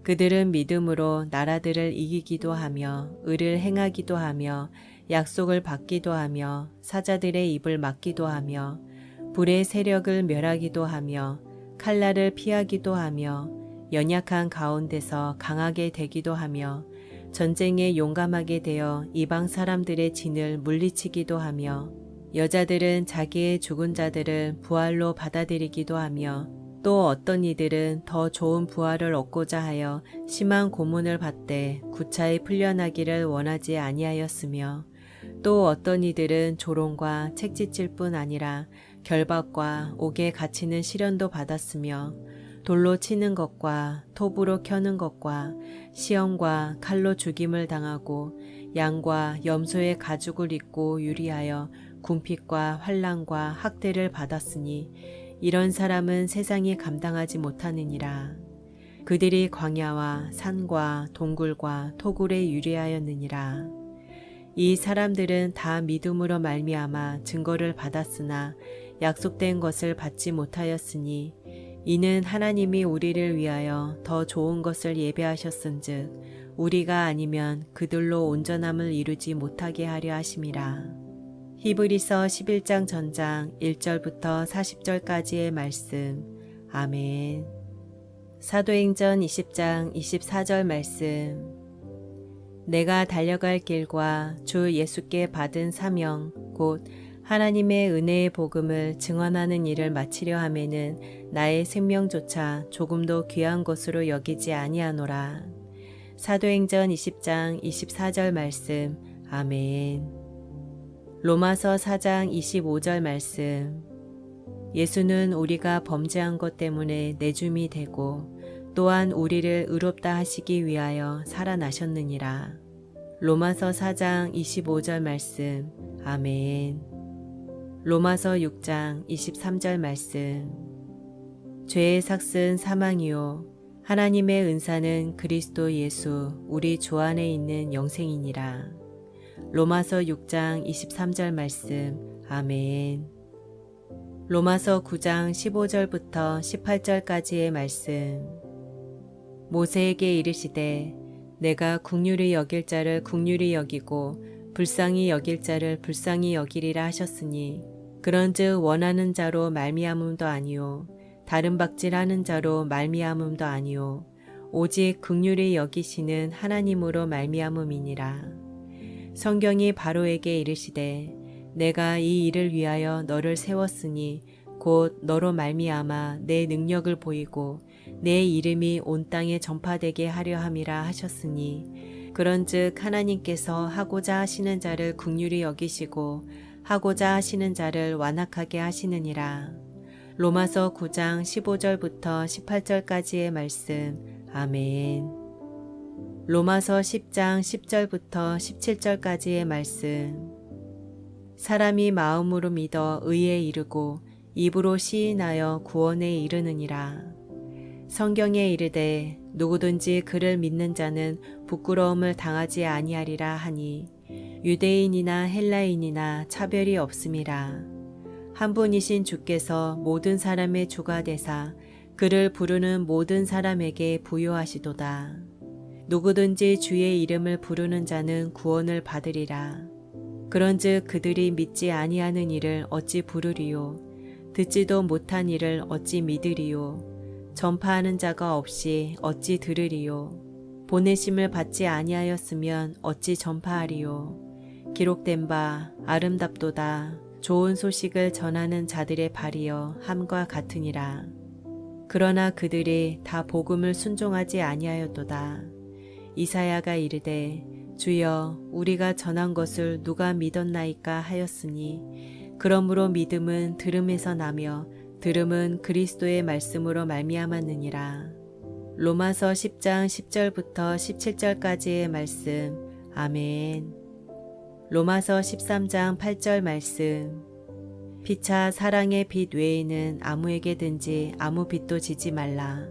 그들은 믿음으로 나라들을 이기기도 하며 의를 행하기도 하며 약속을 받기도 하며 사자들의 입을 막기도 하며 불의 세력을 멸하기도 하며 칼날을 피하기도 하며 연약한 가운데서 강하게 되기도 하며 전쟁에 용감하게 되어 이방 사람들의 진을 물리치기도 하며 여자들은 자기의 죽은 자들을 부활로 받아들이기도 하며 또 어떤 이들은 더 좋은 부활을 얻고자 하여 심한 고문을 받되 구차히 풀려나기를 원하지 아니하였으며 또 어떤 이들은 조롱과 책짓질 뿐 아니라 결박과 옥에 갇히는 시련도 받았으며 돌로 치는 것과 톱으로 켜는 것과 시험과 칼로 죽임을 당하고 양과 염소의 가죽을 입고 유리하여 궁핍과 환난과 학대를 받았으니 이런 사람은 세상이 감당하지 못하느니라. 그들이 광야와 산과 동굴과 토굴에 유리하였느니라. 이 사람들은 다 믿음으로 말미암아 증거를 받았으나 약속된 것을 받지 못하였으니 이는 하나님이 우리를 위하여 더 좋은 것을 예배하셨은즉 우리가 아니면 그들로 온전함을 이루지 못하게 하려 하심이라. 히브리서 11장 전장 1절부터 40절까지의 말씀. 아멘. 사도행전 20장 24절 말씀. 내가 달려갈 길과 주 예수께 받은 사명 곧 하나님의 은혜의 복음을 증언하는 일을 마치려 하면은 나의 생명조차 조금도 귀한 것으로 여기지 아니하노라. 사도행전 20장 24절 말씀. 아멘. 로마서 4장 25절 말씀. 예수는 우리가 범죄한 것 때문에 내줌이 되고 또한 우리를 의롭다 하시기 위하여 살아나셨느니라. 로마서 4장 25절 말씀. 아멘. 로마서 6장 23절 말씀. 죄의 삭은 사망이요 하나님의 은사는 그리스도 예수 우리 주 안에 있는 영생이니라. 로마서 6장 23절 말씀. 아멘. 로마서 9장 15절부터 18절까지의 말씀. 모세에게 이르시되 내가 긍휼히 여길 자를 긍휼히 여기고 불쌍히 여길 자를 불쌍히 여기리라 하셨으니 그런즉 원하는 자로 말미암음도 아니요 다른 박질하는 자로 말미암음도 아니요 오직 긍휼히 여기시는 하나님으로 말미암음이니라. 성경이 바로에게 이르시되 내가 이 일을 위하여 너를 세웠으니 곧 너로 말미암아 내 능력을 보이고 내 이름이 온 땅에 전파되게 하려 함이라 하셨으니 그런즉 하나님께서 하고자 하시는 자를 긍휼히 여기시고 하고자 하시는 자를 완악하게 하시느니라. 로마서 9장 15절부터 18절까지의 말씀. 아멘. 로마서 10장 10절부터 17절까지의 말씀. 사람이 마음으로 믿어 의에 이르고 입으로 시인하여 구원에 이르느니라. 성경에 이르되 누구든지 그를 믿는 자는 부끄러움을 당하지 아니하리라 하니 유대인이나 헬라인이나 차별이 없음이라. 한 분이신 주께서 모든 사람의 주가 되사 그를 부르는 모든 사람에게 부요하시도다. 누구든지 주의 이름을 부르는 자는 구원을 받으리라. 그런즉 그들이 믿지 아니하는 일을 어찌 부르리요? 듣지도 못한 일을 어찌 믿으리요? 전파하는 자가 없이 어찌 들으리요? 보내심을 받지 아니하였으면 어찌 전파하리요? 기록된 바 아름답도다. 좋은 소식을 전하는 자들의 발이여 함과 같으니라. 그러나 그들이 다 복음을 순종하지 아니하였도다. 이사야가 이르되 주여 우리가 전한 것을 누가 믿었나이까 하였으니 그러므로 믿음은 들음에서 나며 들음은 그리스도의 말씀으로 말미암았느니라. 로마서 10장 10절부터 17절까지의 말씀. 아멘. 로마서 13장 8절 말씀. 피차 사랑의 빛 외에는 아무에게든지 아무 빛도 지지 말라.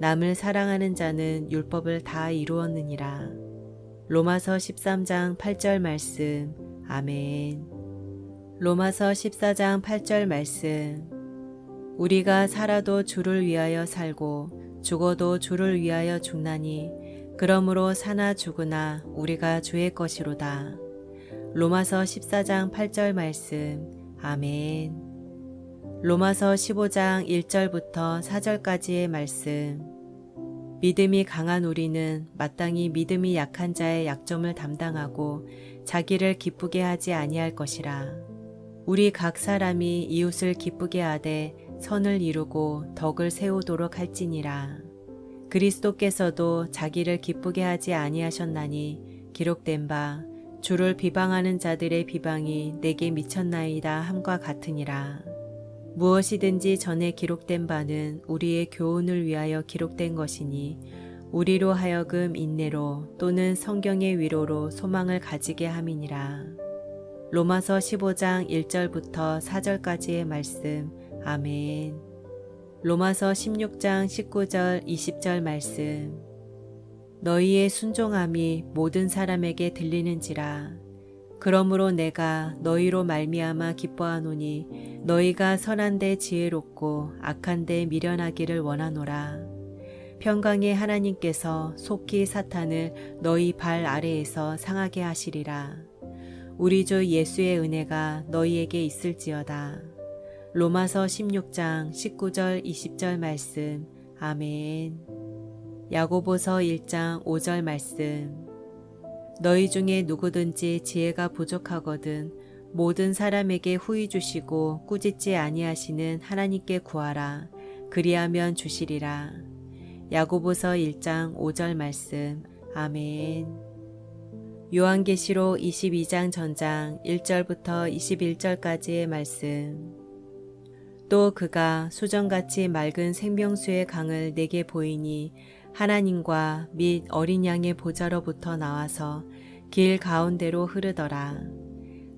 남을 사랑하는 자는 율법을 다 이루었느니라. 로마서 13장 8절 말씀. 아멘. 로마서 14장 8절 말씀. 우리가 살아도 주를 위하여 살고 죽어도 주를 위하여 죽나니 그러므로 사나 죽으나 우리가 주의 것이로다. 로마서 14장 8절 말씀. 아멘. 로마서 15장 1절부터 4절까지의 말씀. 믿음이 강한 우리는 마땅히 믿음이 약한 자의 약점을 담당하고 자기를 기쁘게 하지 아니할 것이라. 우리 각 사람이 이웃을 기쁘게 하되 선을 이루고 덕을 세우도록 할지니라. 그리스도께서도 자기를 기쁘게 하지 아니하셨나니 기록된 바 주를 비방하는 자들의 비방이 내게 미쳤나이다 함과 같으니라. 무엇이든지 전에 기록된 바는 우리의 교훈을 위하여 기록된 것이니 우리로 하여금 인내로 또는 성경의 위로로 소망을 가지게 함이니라. 로마서 15장 1절부터 4절까지의 말씀. 아멘. 로마서 16장 19절 20절 말씀. 너희의 순종함이 모든 사람에게 들리는지라. 그러므로 내가 너희로 말미암아 기뻐하노니 너희가 선한데 지혜롭고 악한데 미련하기를 원하노라. 평강의 하나님께서 속히 사탄을 너희 발 아래에서 상하게 하시리라. 우리 주 예수의 은혜가 너희에게 있을지어다. 로마서 16장 19절 20절 말씀. 아멘. 야고보서 1장 5절 말씀. 너희 중에 누구든지 지혜가 부족하거든 모든 사람에게 후히 주시고 꾸짖지 아니하시는 하나님께 구하라. 그리하면 주시리라. 야고보서 1장 5절 말씀. 아멘. 요한계시록 22장 전장 1절부터 21절까지의 말씀. 또 그가 수정같이 맑은 생명수의 강을 내게 보이니 하나님과 및 어린 양의 보좌로부터 나와서 길 가운데로 흐르더라.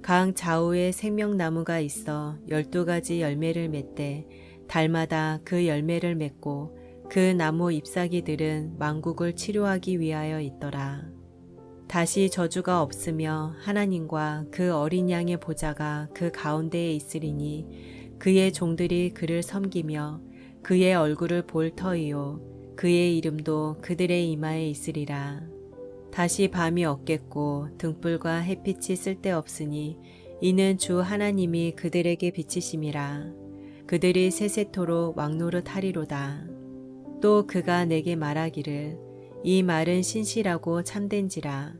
강 좌우에 생명나무가 있어 12가지 열매를 맺되 달마다 그 열매를 맺고 그 나무 잎사귀들은 만국을 치료하기 위하여 있더라. 다시 저주가 없으며 하나님과 그 어린 양의 보좌가 그 가운데에 있으리니 그의 종들이 그를 섬기며 그의 얼굴을 볼 터이요 그의 이름도 그들의 이마에 있으리라. 다시 밤이 없겠고 등불과 햇빛이 쓸데없으니 이는 주 하나님이 그들에게 비치심이라. 그들이 세세토록 왕노릇하리로다. 또 그가 내게 말하기를 이 말은 신실하고 참된지라.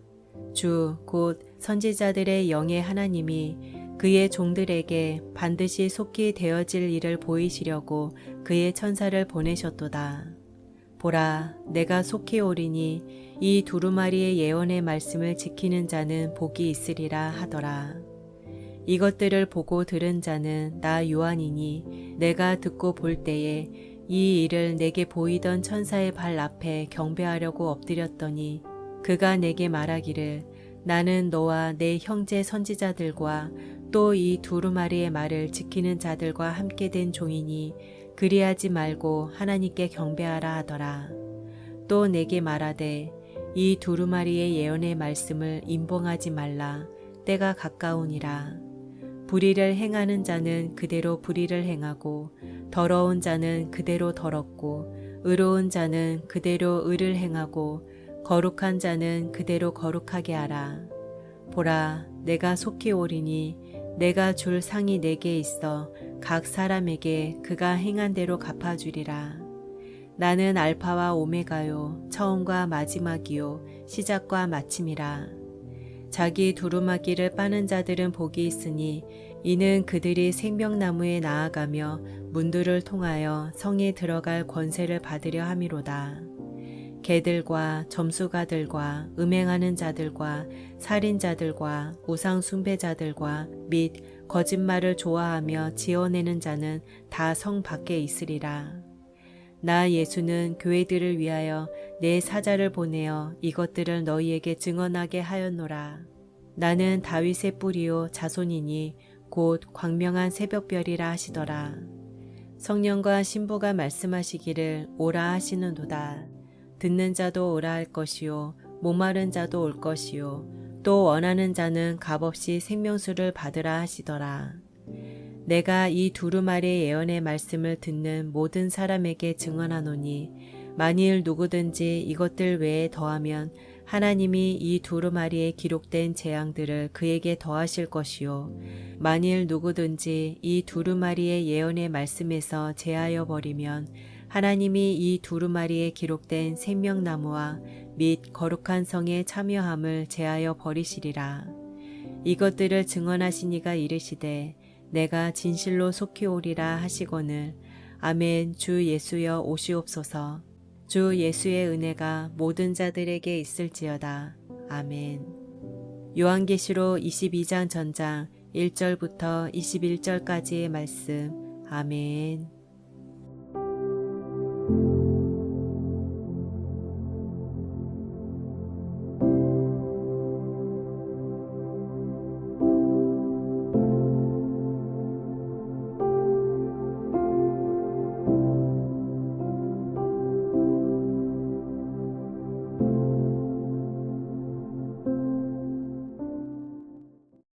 주 곧 선지자들의 영의 하나님이 그의 종들에게 반드시 속히 되어질 일을 보이시려고 그의 천사를 보내셨도다. 보라, 내가 속히 오리니 이 두루마리의 예언의 말씀을 지키는 자는 복이 있으리라 하더라. 이것들을 보고 들은 자는 나 요한이니 내가 듣고 볼 때에 이 일을 내게 보이던 천사의 발 앞에 경배하려고 엎드렸더니 그가 내게 말하기를 나는 너와 내 형제 선지자들과 또 이 두루마리의 말을 지키는 자들과 함께 된 종이니 그리하지 말고 하나님께 경배하라 하더라. 또 내게 말하되 이 두루마리의 예언의 말씀을 임봉하지 말라. 때가 가까우니라. 불의를 행하는 자는 그대로 불의를 행하고 더러운 자는 그대로 더럽고 의로운 자는 그대로 의를 행하고 거룩한 자는 그대로 거룩하게 하라. 보라, 내가 속히 오리니 내가 줄 상이 내게 있어 각 사람에게 그가 행한 대로 갚아주리라. 나는 알파와 오메가요 처음과 마지막이요 시작과 마침이라. 자기 두루마기를 빠는 자들은 복이 있으니 이는 그들이 생명나무에 나아가며 문들을 통하여 성에 들어갈 권세를 받으려 함이로다. 개들과 점수가들과 음행하는 자들과 살인자들과 우상 숭배자들과 및 거짓말을 좋아하며 지어내는 자는 다 성 밖에 있으리라. 나 예수는 교회들을 위하여 내 사자를 보내어 이것들을 너희에게 증언하게 하였노라. 나는 다윗의 뿌리요 자손이니 곧 광명한 새벽별이라 하시더라. 성령과 신부가 말씀하시기를 오라 하시는도다. 듣는 자도 오라 할 것이요 목마른 자도 올 것이요 또 원하는 자는 값없이 생명수를 받으라 하시더라. 내가 이 두루마리의 예언의 말씀을 듣는 모든 사람에게 증언하노니 만일 누구든지 이것들 외에 더하면 하나님이 이 두루마리에 기록된 재앙들을 그에게 더하실 것이요 만일 누구든지 이 두루마리의 예언의 말씀에서 제하여 버리면 하나님이 이 두루마리에 기록된 생명나무와 및 거룩한 성의 참여함을 제하여 버리시리라. 이것들을 증언하신 이가 이르시되 내가 진실로 속히 오리라 하시거늘 아멘. 주 예수여 오시옵소서. 주 예수의 은혜가 모든 자들에게 있을지어다. 아멘. 요한계시록 22장 전장 1절부터 21절까지의 말씀. 아멘.